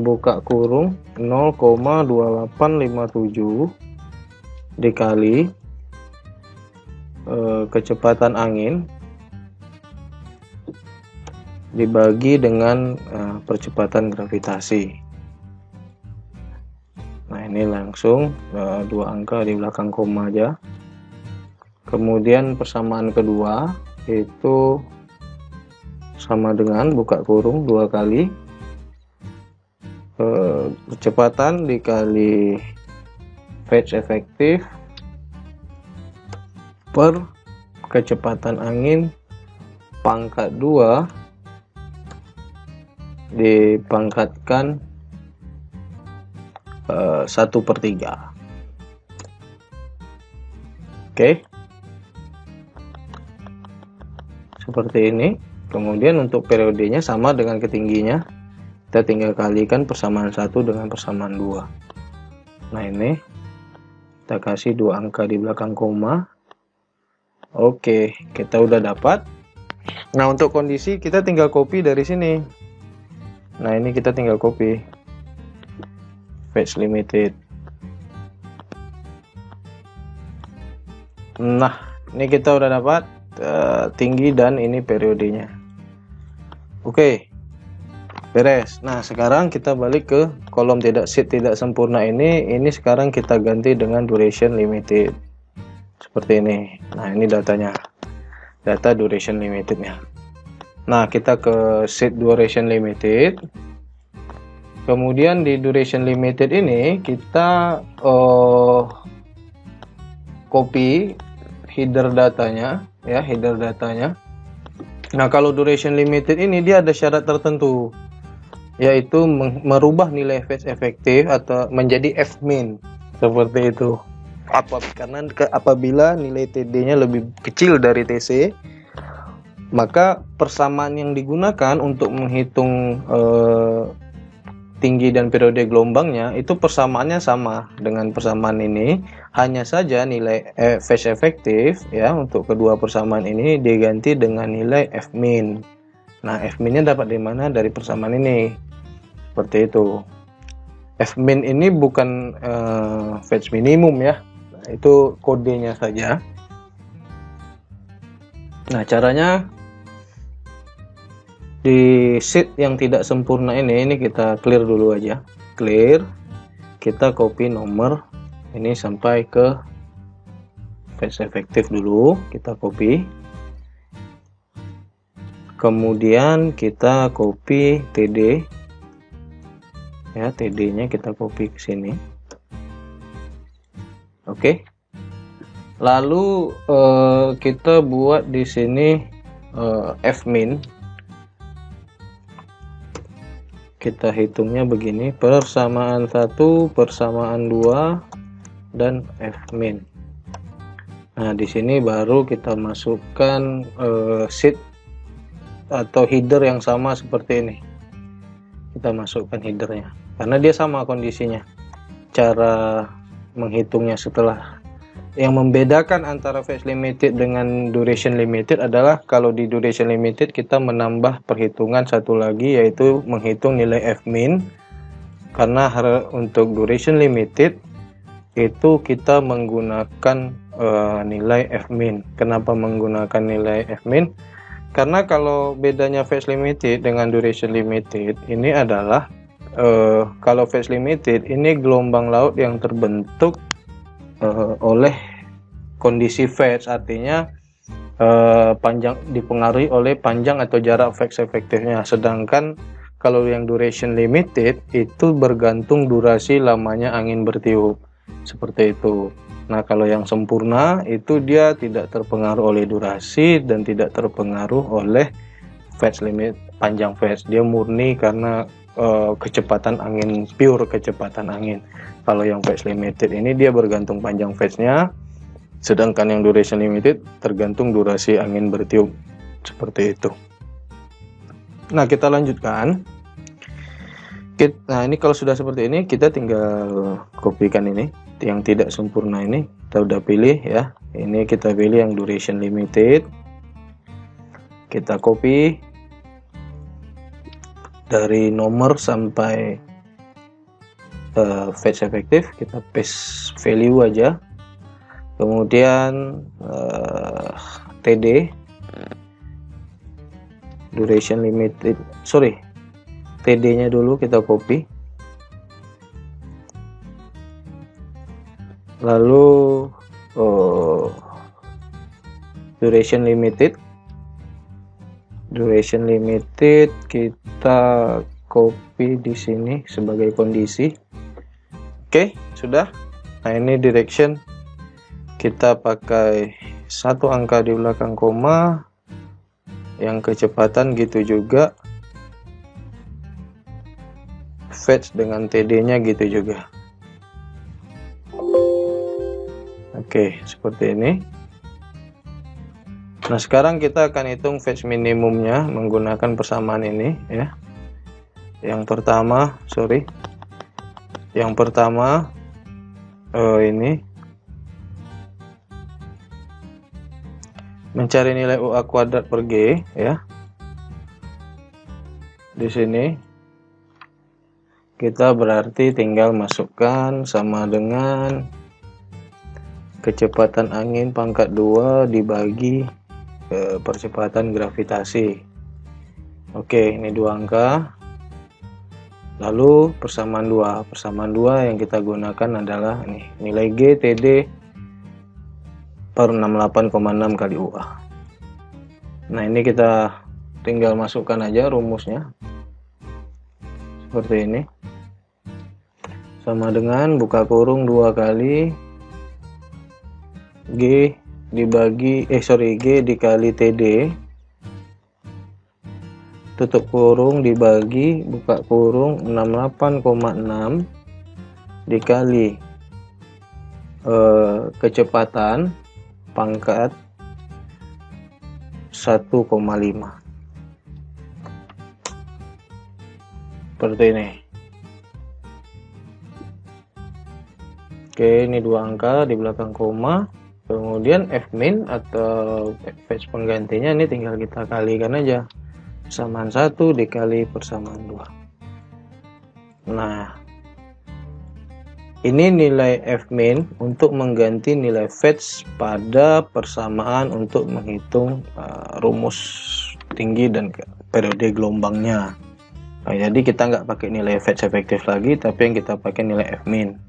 buka kurung 0,2857 dikali kecepatan angin dibagi dengan percepatan gravitasi. Nah, ini langsung 2 angka di belakang koma aja. Kemudian persamaan kedua itu sama dengan buka kurung 2 kali kecepatan dikali fetch efektif per kecepatan angin pangkat 2 dipangkatkan 1/3. Oke, seperti ini. Kemudian untuk periodenya sama dengan ketingginya, kita tinggal kalikan persamaan 1 dengan persamaan 2. Nah, ini kita kasih 2 angka di belakang koma. Oke, kita udah dapat. Nah, untuk kondisi kita tinggal copy dari sini. Nah, ini kita tinggal copy fetch limited. Nah, ini kita udah dapat tinggi dan ini periodenya. Oke, beres. Nah, sekarang kita balik ke kolom sheet tidak sempurna ini. Ini sekarang kita ganti dengan duration limited seperti ini. Nah, ini datanya, data duration limitednya. Nah, kita ke sheet duration limited. Kemudian di duration limited ini kita copy header datanya ya, header datanya. Nah, kalau duration limited ini dia ada syarat tertentu, yaitu merubah nilai fetch efektif atau menjadi Fmin seperti itu. Karena apabila nilai TD-nya lebih kecil dari TC, maka persamaan yang digunakan untuk menghitung tinggi dan periode gelombangnya itu persamaannya sama dengan persamaan ini, hanya saja nilai phase efektif ya untuk kedua persamaan ini diganti dengan nilai F-min. Nah, F-min-nya dapat di mana? Dari persamaan ini. Seperti itu. F-min ini bukan phase minimum ya. Nah, itu kodenya saja. Nah, caranya di sheet yang tidak sempurna ini kita clear dulu aja. Clear. Kita copy nomor ini sampai ke phase efektif dulu. Kita copy. Kemudian kita copy TD. Ya, TD-nya kita copy ke sini. Oke. Lalu kita buat di sini F-min. Kita hitungnya begini, persamaan 1, persamaan 2, dan F-min. Nah, di sini baru kita masukkan sheet atau header yang sama seperti ini. Kita masukkan headernya, karena dia sama kondisinya. Cara menghitungnya setelah, yang membedakan antara phase limited dengan duration limited adalah kalau di duration limited kita menambah perhitungan satu lagi, yaitu menghitung nilai F-min. Karena untuk duration limited itu kita menggunakan nilai F-min. Kenapa menggunakan nilai F-min? Karena kalau bedanya phase limited dengan duration limited ini adalah kalau phase limited ini gelombang laut yang terbentuk oleh kondisi phase, artinya panjang dipengaruhi oleh panjang atau jarak phase efektifnya. Sedangkan kalau yang duration limited itu bergantung durasi lamanya angin bertiup, seperti itu. Nah, kalau yang sempurna itu dia tidak terpengaruh oleh durasi dan tidak terpengaruh oleh phase limit, panjang phase. Dia murni karena kecepatan angin, pure kecepatan angin. Kalau yang phase limited ini dia bergantung panjang phase-nya, sedangkan yang duration limited tergantung durasi angin bertiup, seperti itu. Nah, kita lanjutkan. Nah, ini kalau sudah seperti ini, kita tinggal kopikan ini yang tidak sempurna ini. Kita udah pilih ya. Ini kita pilih yang duration limited. Kita copy dari nomor sampai phase efektif, kita paste value aja. Kemudian TD duration limited, TD-nya dulu kita copy. Lalu duration limited kita copy di sini sebagai kondisi. Oke, sudah. Nah, ini direction kita pakai satu angka di belakang koma, yang kecepatan gitu juga, phase dengan TD-nya gitu juga. Oke, seperti ini. Nah, sekarang kita akan hitung phase minimumnya menggunakan persamaan ini ya. Yang pertama ini mencari nilai UA kuadrat per G ya. Di sini kita berarti tinggal masukkan sama dengan kecepatan angin pangkat 2 dibagi percepatan gravitasi. Oke, ini dua angka. Lalu persamaan 2 yang kita gunakan adalah ini, nilai G TD per 68,6 kali UA. Nah, ini kita tinggal masukkan aja rumusnya seperti ini, sama dengan buka kurung 2 kali G dibagi G dikali TD, tutup kurung dibagi buka kurung 68,6 dikali kecepatan pangkat 1,5, seperti ini. Oke, ini 2 angka di belakang koma. Kemudian F-min atau fetch penggantinya ini tinggal kita kalikan aja. Persamaan 1 dikali persamaan 2. Nah, ini nilai F-min untuk mengganti nilai fetch pada persamaan untuk menghitung rumus tinggi dan periode gelombangnya. Nah, jadi kita nggak pakai nilai fetch efektif lagi, tapi yang kita pakai nilai F-min.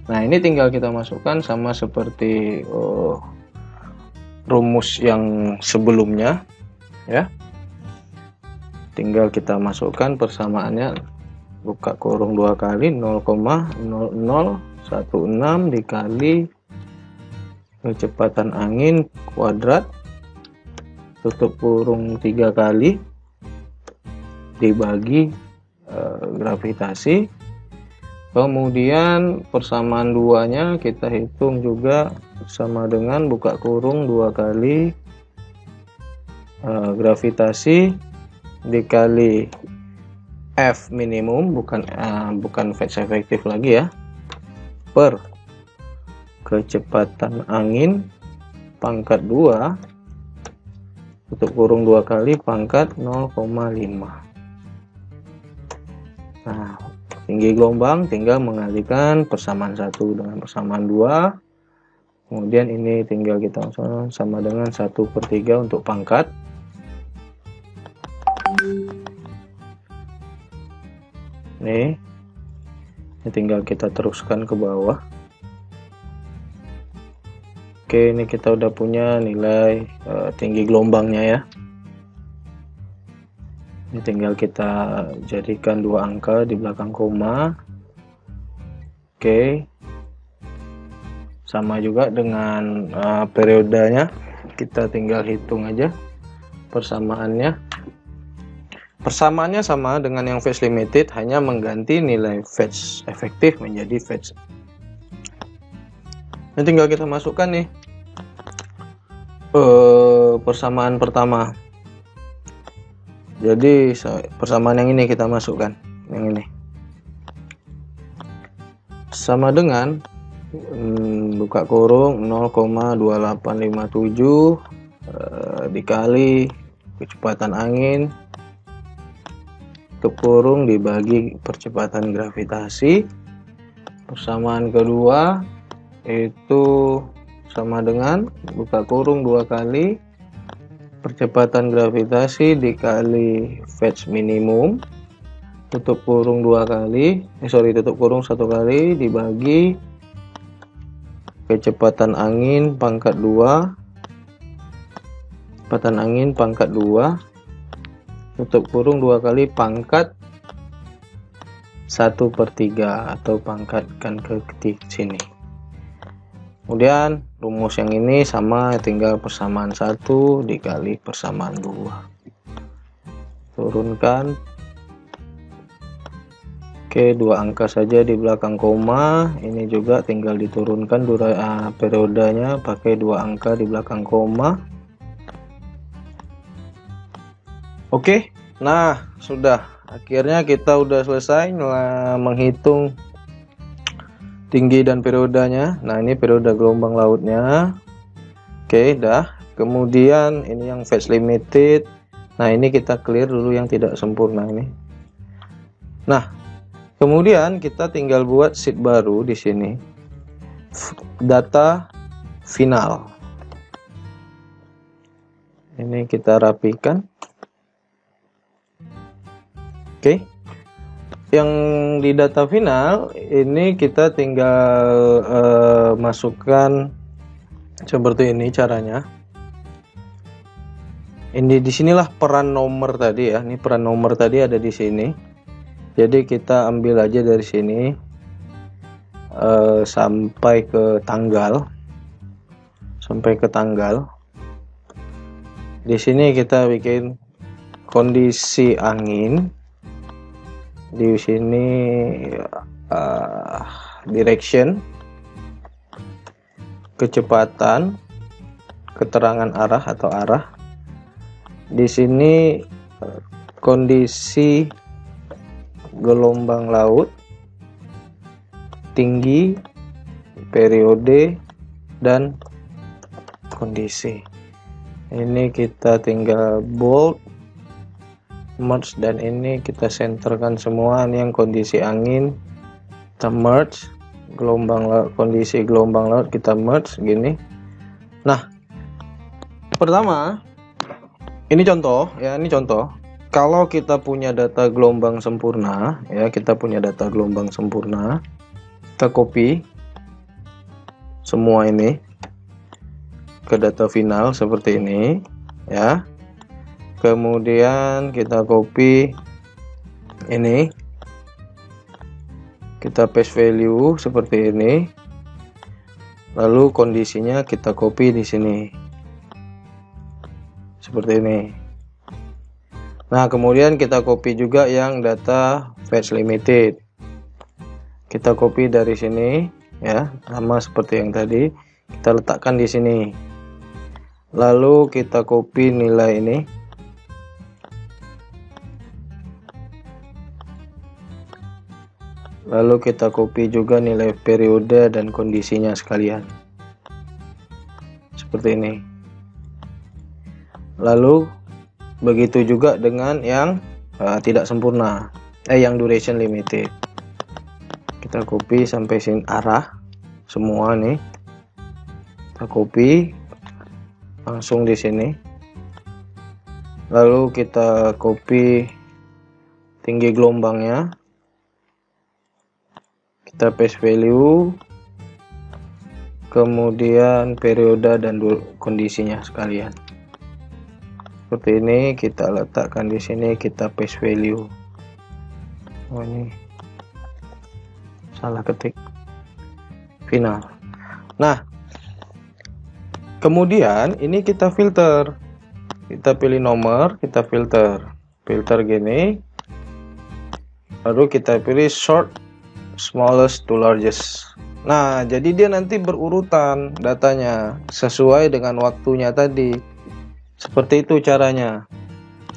Nah, ini tinggal kita masukkan sama seperti rumus yang sebelumnya ya. Tinggal kita masukkan persamaannya, buka kurung 2 kali 0,0016 dikali kecepatan angin kuadrat, tutup kurung 3 kali dibagi gravitasi. Kemudian persamaan 2-nya kita hitung juga sama dengan buka kurung 2 kali gravitasi dikali F minimum, bukan fetch efektif lagi ya, per kecepatan angin pangkat 2 tutup kurung 2 kali pangkat 0,5. Nah, tinggi gelombang tinggal mengalihkan persamaan 1 dengan persamaan 2. Kemudian ini tinggal kita sama dengan 1/3 untuk pangkat. Nih, ini tinggal kita teruskan ke bawah. Oke, ini kita udah punya nilai tinggi gelombangnya ya. Ini tinggal kita jadikan 2 angka di belakang koma. Oke, sama juga dengan periodenya, kita tinggal hitung aja persamaannya. Persamaannya sama dengan yang fetch limited, hanya mengganti nilai fetch efektif menjadi fetch. Ini tinggal kita masukkan nih persamaan pertama. Jadi persamaan yang ini kita masukkan, yang ini sama dengan buka kurung 0,2857 dikali kecepatan angin tutup kurung dibagi percepatan gravitasi. Persamaan kedua itu sama dengan buka kurung 2 kali percepatan gravitasi dikali fetch minimum tutup kurung 2 kali tutup kurung 1 kali dibagi kecepatan angin pangkat 2 kecepatan angin pangkat 2 tutup kurung 2 kali pangkat 1/3 atau pangkatkan ke sini. Kemudian rumus yang ini sama, tinggal persamaan 1 dikali persamaan 2. Turunkan. Oke, 2 angka saja di belakang koma. Ini juga tinggal diturunkan periodenya pakai 2 angka di belakang koma. Oke, nah sudah. Akhirnya kita udah selesai menghitung tinggi dan periodenya. Nah, ini periode gelombang lautnya. Oke, dah. Kemudian ini yang fetch limited. Nah, ini kita clear dulu yang tidak sempurna ini. Nah, kemudian kita tinggal buat sheet baru di sini. Data final. Ini kita rapikan. Oke. Yang di data final ini kita tinggal masukkan seperti ini caranya. Ini disinilah peran nomor tadi ya. Ini peran nomor tadi ada di sini. Jadi kita ambil aja dari sini sampai ke tanggal. Di sini kita bikin kondisi angin. Di sini direction, kecepatan, keterangan arah atau arah. Di sini kondisi gelombang laut, tinggi, periode, dan kondisi. Ini kita tinggal bold, merge, dan ini kita centerkan semua. Ini yang kondisi angin kita merge, gelombang laut, kondisi gelombang laut kita merge gini. Nah, pertama ini contoh ya, ini contoh. Kalau kita punya data gelombang sempurna ya, kita punya data gelombang sempurna, kita copy semua ini ke data final seperti ini ya. Kemudian kita copy ini, kita paste value seperti ini, lalu kondisinya kita copy di sini seperti ini. Nah, kemudian kita copy juga yang data fetch limited, kita copy dari sini ya, sama seperti yang tadi, kita letakkan di sini. Lalu kita copy nilai ini, lalu kita copy juga nilai periode dan kondisinya sekalian seperti ini. Lalu begitu juga dengan yang tidak sempurna, yang duration limited. Kita copy sampai sini arah semua nih. Kita copy langsung di sini. Lalu kita copy tinggi gelombangnya. Kita paste value. Kemudian periode dan kondisinya sekalian. Seperti ini, kita letakkan di sini, kita paste value. Oh, ini salah ketik. Final. Nah, kemudian ini kita filter. Kita pilih nomor, kita filter. Filter gini. Lalu kita pilih sort smallest to largest. Nah, jadi dia nanti berurutan datanya sesuai dengan waktunya tadi. Seperti itu caranya.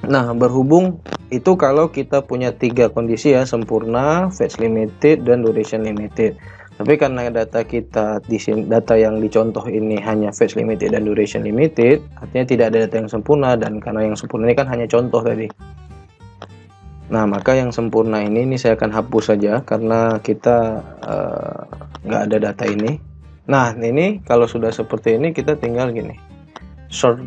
Nah, berhubung itu kalau kita punya 3 kondisi ya, sempurna, fetch limited, dan duration limited. Tapi karena data kita di sini, data yang dicontoh ini hanya fetch limited dan duration limited, artinya tidak ada data yang sempurna, dan karena yang sempurna ini kan hanya contoh tadi. Nah, maka yang sempurna ini saya akan hapus saja karena kita nggak ada data ini. Nah, ini kalau sudah seperti ini kita tinggal gini, sort.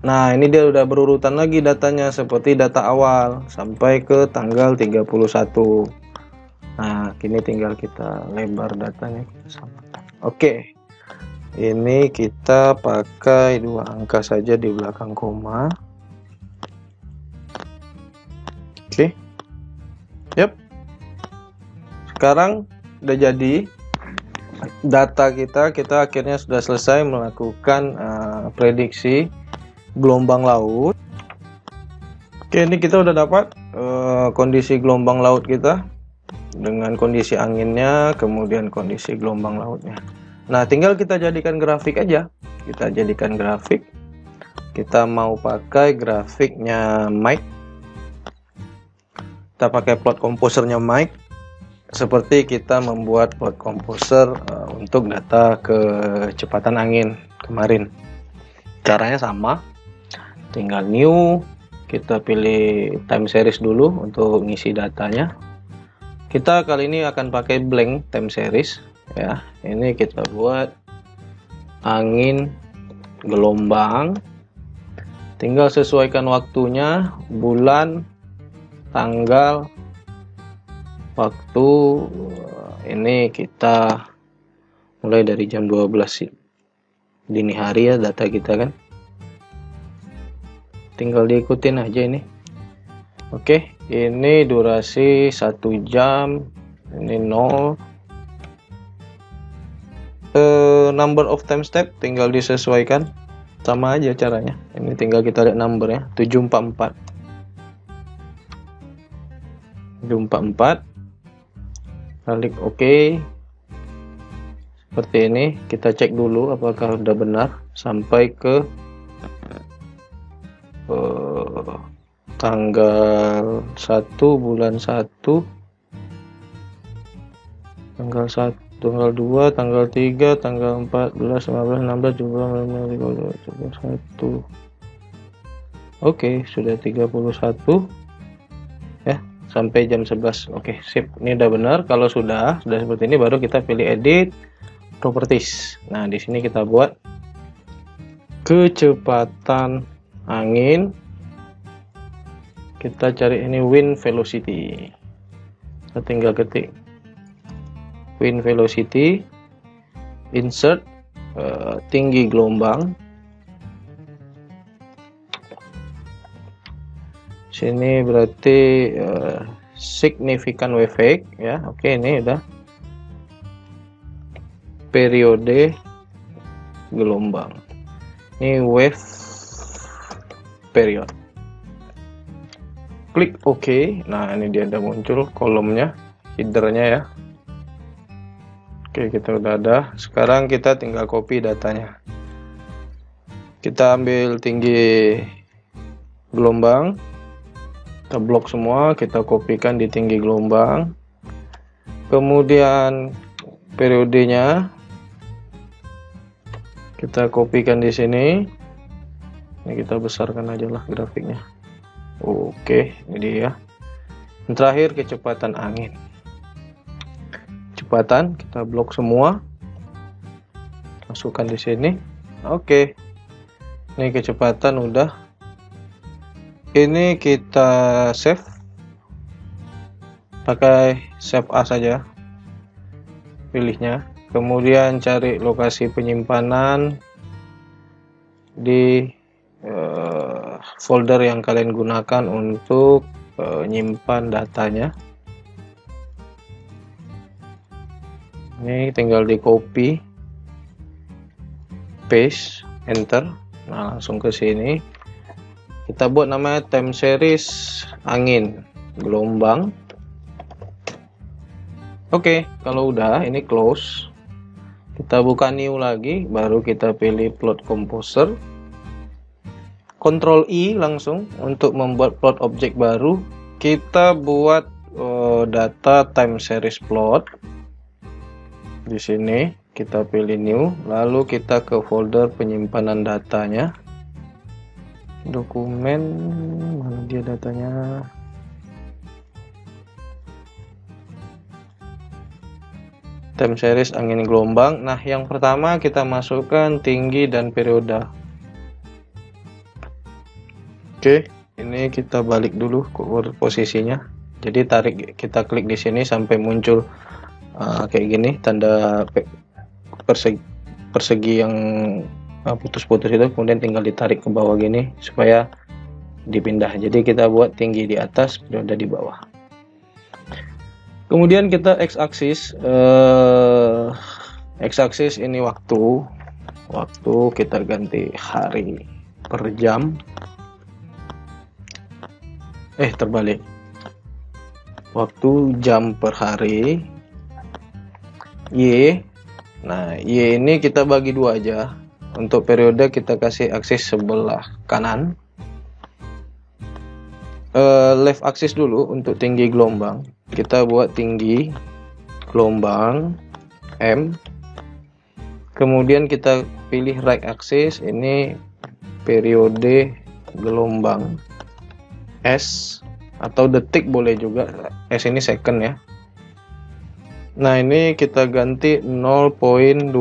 Nah, ini dia udah berurutan lagi datanya seperti data awal sampai ke tanggal 31. Nah, kini tinggal kita lebar datanya. Oke. Ini kita pakai 2 angka saja di belakang koma. Oke. Yap. Sekarang udah jadi data kita akhirnya sudah selesai melakukan prediksi gelombang laut. Oke, ini kita udah dapat kondisi gelombang laut kita dengan kondisi anginnya, kemudian kondisi gelombang lautnya. Nah, tinggal kita jadikan grafik aja. Kita jadikan grafik. Kita mau pakai grafiknya Mike. Kita pakai plot composernya Mike. Seperti kita membuat plot composer untuk data kecepatan angin kemarin. Caranya sama. Tinggal new, kita pilih time series dulu untuk ngisi datanya. Kita kali ini akan pakai blank time series ya. Ini kita buat angin gelombang. Tinggal sesuaikan waktunya, bulan, tanggal, waktu. Ini kita mulai dari jam 12 dini hari ya, data kita kan. Tinggal diikutin aja ini. Oke, ini durasi 1 jam, ini 0. Number of time step tinggal disesuaikan, sama aja caranya. Ini tinggal kita lihat numbernya, 744. 744. Klik OK. Seperti ini, kita cek dulu apakah sudah benar sampai ke tanggal 1 bulan 1 tanggal 1 tanggal 2, tanggal 3, tanggal 14, 15, 16, 17, 1. Oke, sudah 31 ya, sampai jam 11. Oke, sip. Ini udah benar. Kalau sudah seperti ini, baru kita pilih edit properties. Nah, di sini kita buat kecepatan angin. Kita cari ini wind velocity. Kita tinggal ketik wind velocity, insert tinggi gelombang. Sini berarti significant wave effect ya. Oke, ini udah periode gelombang. Ini wave period. Klik OK. Nah, ini dia udah muncul kolomnya, headernya ya. Oke, kita udah ada. Sekarang kita tinggal copy datanya. Kita ambil tinggi gelombang, kita blok semua, kita kopikan di tinggi gelombang. Kemudian periodenya kita kopikan di sini. Ini kita besarkan aja lah grafiknya. Oke, ini dia. Yang terakhir kecepatan angin. Kecepatan kita blok semua, masukkan di sini. Oke, ini kecepatan udah. Ini kita save, pakai save as saja, pilihnya. Kemudian cari lokasi penyimpanan di folder yang kalian gunakan untuk nyimpan datanya. Ini tinggal di copy, paste, enter. Nah, langsung ke sini. Kita buat namanya time series angin gelombang. Oke, kalau udah ini close. Kita buka new lagi, baru kita pilih plot composer. Ctrl I langsung untuk membuat plot objek baru. Kita buat data time series plot. Di sini kita pilih new, lalu kita ke folder penyimpanan datanya. Dokumen, mana dia datanya? Time series angin gelombang. Nah, yang pertama kita masukkan tinggi dan periode. Oke, ini kita balik dulu ke posisinya. Jadi tarik, kita klik di sini sampai muncul kayak gini, tanda persegi yang putus-putus itu, kemudian tinggal ditarik ke bawah gini supaya dipindah. Jadi kita buat tinggi di atas, periode di bawah. Kemudian kita x-axis, x-axis ini waktu kita ganti hari per jam. Terbalik. Waktu jam per hari. Y. Nah, Y ini kita bagi dua aja. Untuk periode kita kasih aksis sebelah kanan. Left axis dulu untuk tinggi gelombang. Kita buat tinggi gelombang M. Kemudian kita pilih right axis, ini periode gelombang S, atau detik boleh juga. S ini second ya. Nah, ini kita ganti 0.25.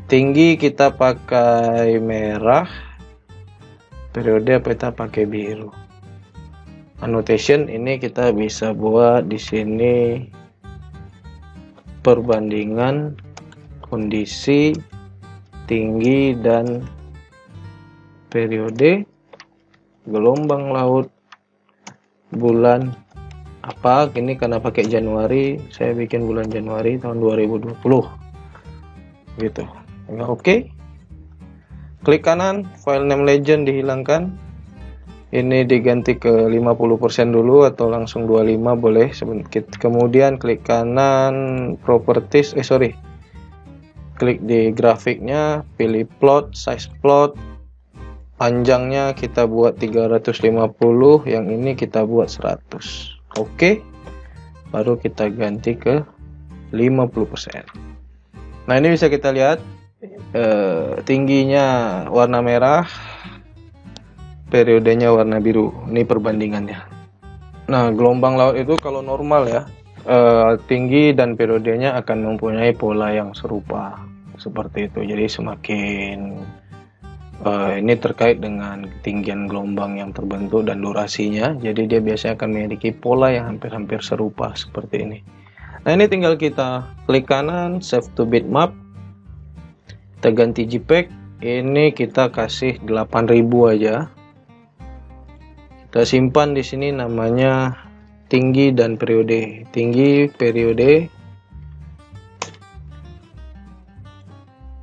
Tinggi kita pakai merah, periode kita pakai biru. Annotation ini kita bisa buat di sini perbandingan kondisi tinggi dan periode gelombang laut bulan apa. Ini karena pakai Januari, saya bikin bulan Januari tahun 2020 gitu. Oke. Klik kanan, file name legend dihilangkan. Ini diganti ke 50% dulu atau langsung 25 boleh sedikit. Kemudian klik kanan properties, klik di grafiknya, pilih plot, size plot. Panjangnya kita buat 350, yang ini kita buat 100. Oke. baru kita ganti ke 50%. Nah, ini bisa kita lihat tingginya warna merah, periodenya warna biru. Ini perbandingannya. Nah, gelombang laut itu kalau normal ya, tinggi dan periodenya akan mempunyai pola yang serupa seperti itu. Jadi semakin ini terkait dengan ketinggian gelombang yang terbentuk dan durasinya. Jadi dia biasanya akan memiliki pola yang hampir-hampir serupa seperti ini. Nah, ini tinggal kita klik kanan, save to bitmap. Kita ganti JPEG. Ini kita kasih 8000 aja. Kita simpan di sini namanya tinggi dan periode. Tinggi, periode.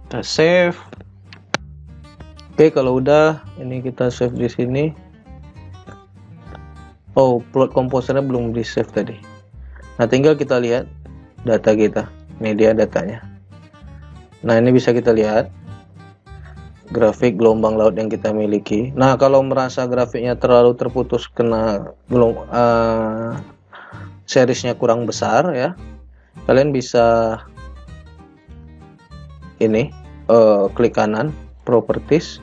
Kita save. Oke, kalau udah, ini kita save di sini. Oh, plot komposernya belum di save tadi. Nah, tinggal kita lihat data kita. Ini dia datanya. Nah, ini bisa kita lihat grafik gelombang laut yang kita miliki. Nah, kalau merasa grafiknya terlalu terputus kena seriesnya kurang besar ya, kalian bisa ini klik kanan, properties,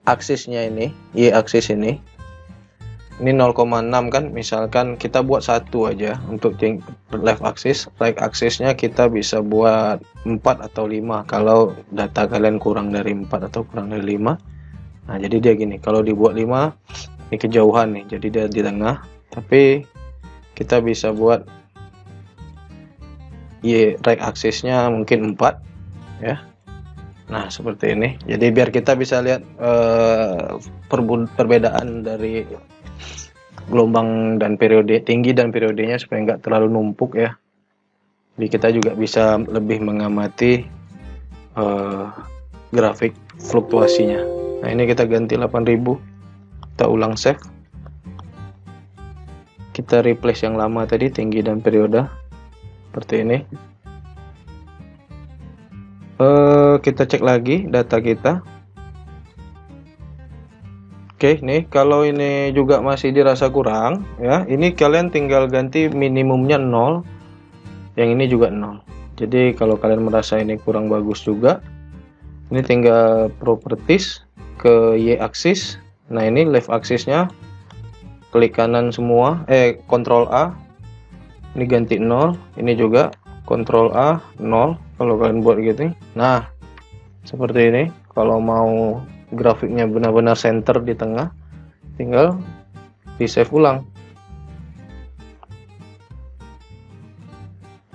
aksisnya ini, y aksis ini 0,6 kan, misalkan kita buat 1 aja untuk left axis, right axisnya kita bisa buat 4 atau 5 kalau data kalian kurang dari 4 atau kurang dari 5. Nah, jadi dia gini, kalau dibuat 5 ini kejauhan nih, jadi dia di tengah, tapi kita bisa buat right axisnya mungkin 4 ya. Nah, seperti ini. Jadi biar kita bisa lihat perbedaan dari gelombang dan periode, tinggi dan periodenya supaya nggak terlalu numpuk ya. Jadi kita juga bisa lebih mengamati grafik fluktuasinya. Nah, ini kita ganti 8000. Kita ulang save. Kita replace yang lama tadi, tinggi dan periode. Seperti ini. Kita cek lagi data kita. Oke, nih kalau ini juga masih dirasa kurang ya, ini kalian tinggal ganti minimumnya 0, yang ini juga 0. Jadi kalau kalian merasa ini kurang bagus juga, ini tinggal properties ke y axis. Nah, ini left axisnya klik kanan semua, Ctrl A, ini ganti 0, ini juga Ctrl A 0 kalau kalian buat gitu. Nah, seperti ini. Kalau mau grafiknya benar-benar center di tengah, tinggal di save ulang.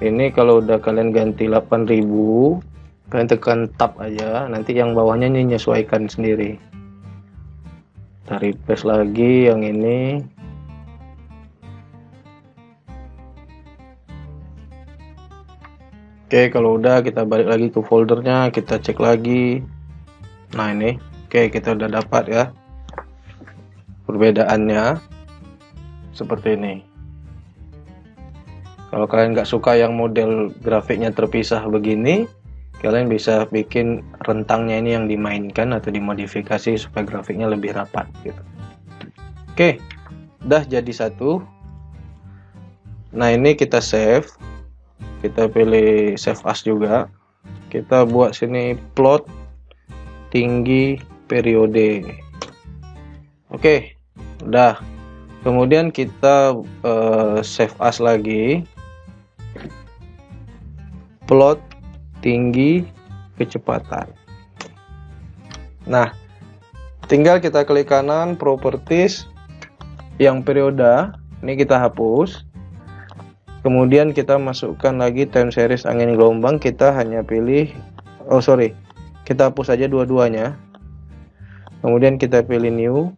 Ini kalau udah kalian ganti 8000, kalian tekan tab aja, nanti yang bawahnya menyesuaikan sendiri. Kita refresh lagi yang ini. Oke, kalau udah kita balik lagi ke foldernya, kita cek lagi. Nah, ini oke, kita udah dapat ya perbedaannya seperti ini. Kalau kalian nggak suka yang model grafiknya terpisah begini, kalian bisa bikin rentangnya ini yang dimainkan atau dimodifikasi supaya grafiknya lebih rapat gitu. Oke, udah jadi satu. Nah, ini kita save. Kita pilih save as juga. Kita buat sini plot tinggi periode. Oke, udah. Kemudian kita save as lagi. Plot tinggi kecepatan. Nah, tinggal kita klik kanan properties, yang periode ini kita hapus. Kemudian kita masukkan lagi time series angin gelombang. Kita hanya pilih, kita hapus saja dua-duanya. Kemudian kita pilih new.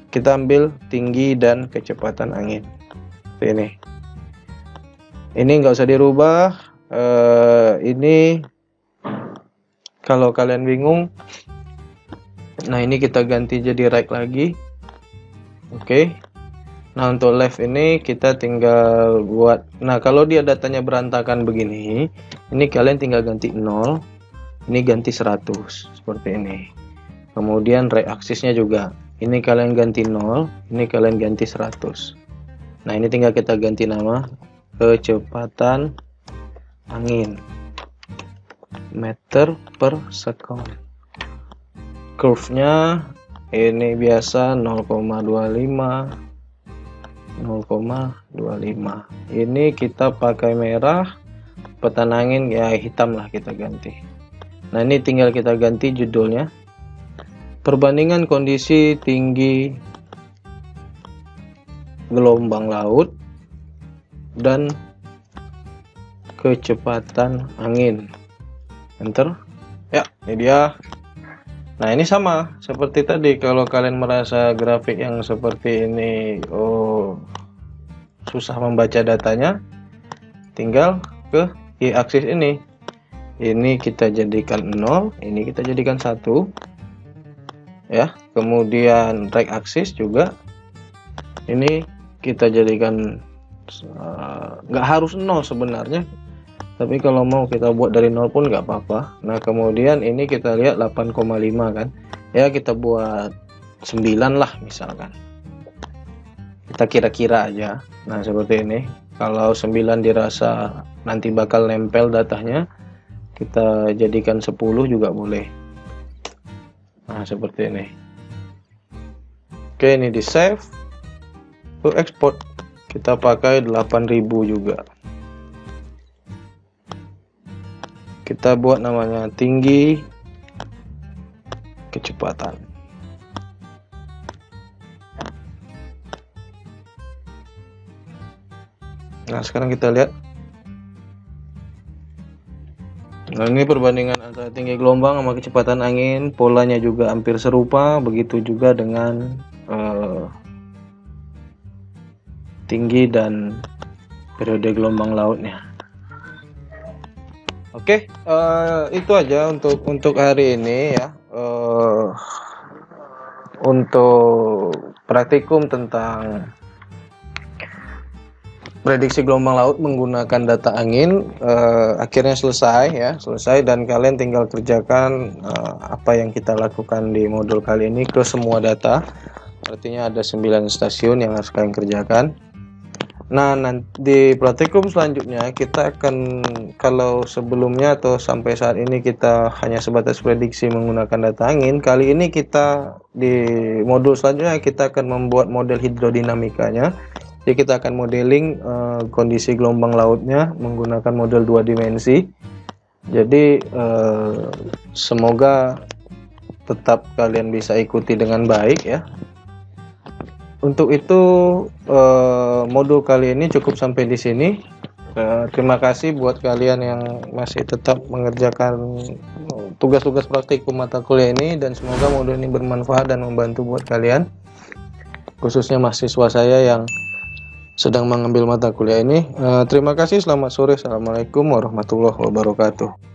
Kita ambil tinggi dan kecepatan angin. Ini nggak usah dirubah. Ini kalau kalian bingung, nah ini kita ganti jadi right lagi. Oke. Nah, untuk left ini kita tinggal buat, nah kalau dia datanya berantakan begini, ini kalian tinggal ganti 0, ini ganti 100 seperti ini. Kemudian right axisnya juga, ini kalian ganti 0, ini kalian ganti 100. Nah, ini tinggal kita ganti nama kecepatan angin meter per second. Curve-nya ini biasa 0,25. Ini kita pakai merah, kecepatan angin ya hitam lah kita ganti. Nah, ini tinggal kita ganti judulnya. Perbandingan kondisi tinggi gelombang laut dan kecepatan angin. Enter. Ya, ini dia. Nah, ini sama seperti tadi. Kalau kalian merasa grafik yang seperti ini susah membaca datanya, tinggal ke y-aksis ini. Ini kita jadikan 0, ini kita jadikan 1. Ya, kemudian right aksis juga ini kita jadikan nggak harus 0 sebenarnya, tapi kalau mau kita buat dari 0 pun nggak apa-apa. Nah, kemudian ini kita lihat 8,5 kan ya, kita buat 9 lah misalkan, kita kira-kira aja. Nah, seperti ini. Kalau 9 dirasa nanti bakal nempel datanya, kita jadikan 10 juga boleh. Nah, seperti ini. Oke, ini di save, ke export. Kita pakai 8000 juga. Kita buat namanya tinggi kecepatan. Nah, sekarang kita lihat. Nah, ini perbandingan antara tinggi gelombang sama kecepatan angin, polanya juga hampir serupa, begitu juga dengan tinggi dan periode gelombang lautnya. Oke, itu aja untuk hari ini ya. Untuk praktikum tentang prediksi gelombang laut menggunakan data angin akhirnya selesai dan kalian tinggal kerjakan apa yang kita lakukan di modul kali ini ke semua data. Artinya ada 9 stasiun yang harus kalian kerjakan. Nah, nanti di praktikum selanjutnya kita akan, kalau sebelumnya atau sampai saat ini kita hanya sebatas prediksi menggunakan data angin, kali ini kita di modul selanjutnya kita akan membuat model hidrodinamikanya. Jadi kita akan modeling kondisi gelombang lautnya menggunakan model 2 dimensi. Jadi semoga tetap kalian bisa ikuti dengan baik ya. Untuk itu modul kali ini cukup sampai di sini. Terima kasih buat kalian yang masih tetap mengerjakan tugas-tugas praktikum mata kuliah ini, dan semoga modul ini bermanfaat dan membantu buat kalian, khususnya mahasiswa saya yang sedang mengambil mata kuliah ini. Terima kasih, selamat sore, assalamualaikum warahmatullahi wabarakatuh.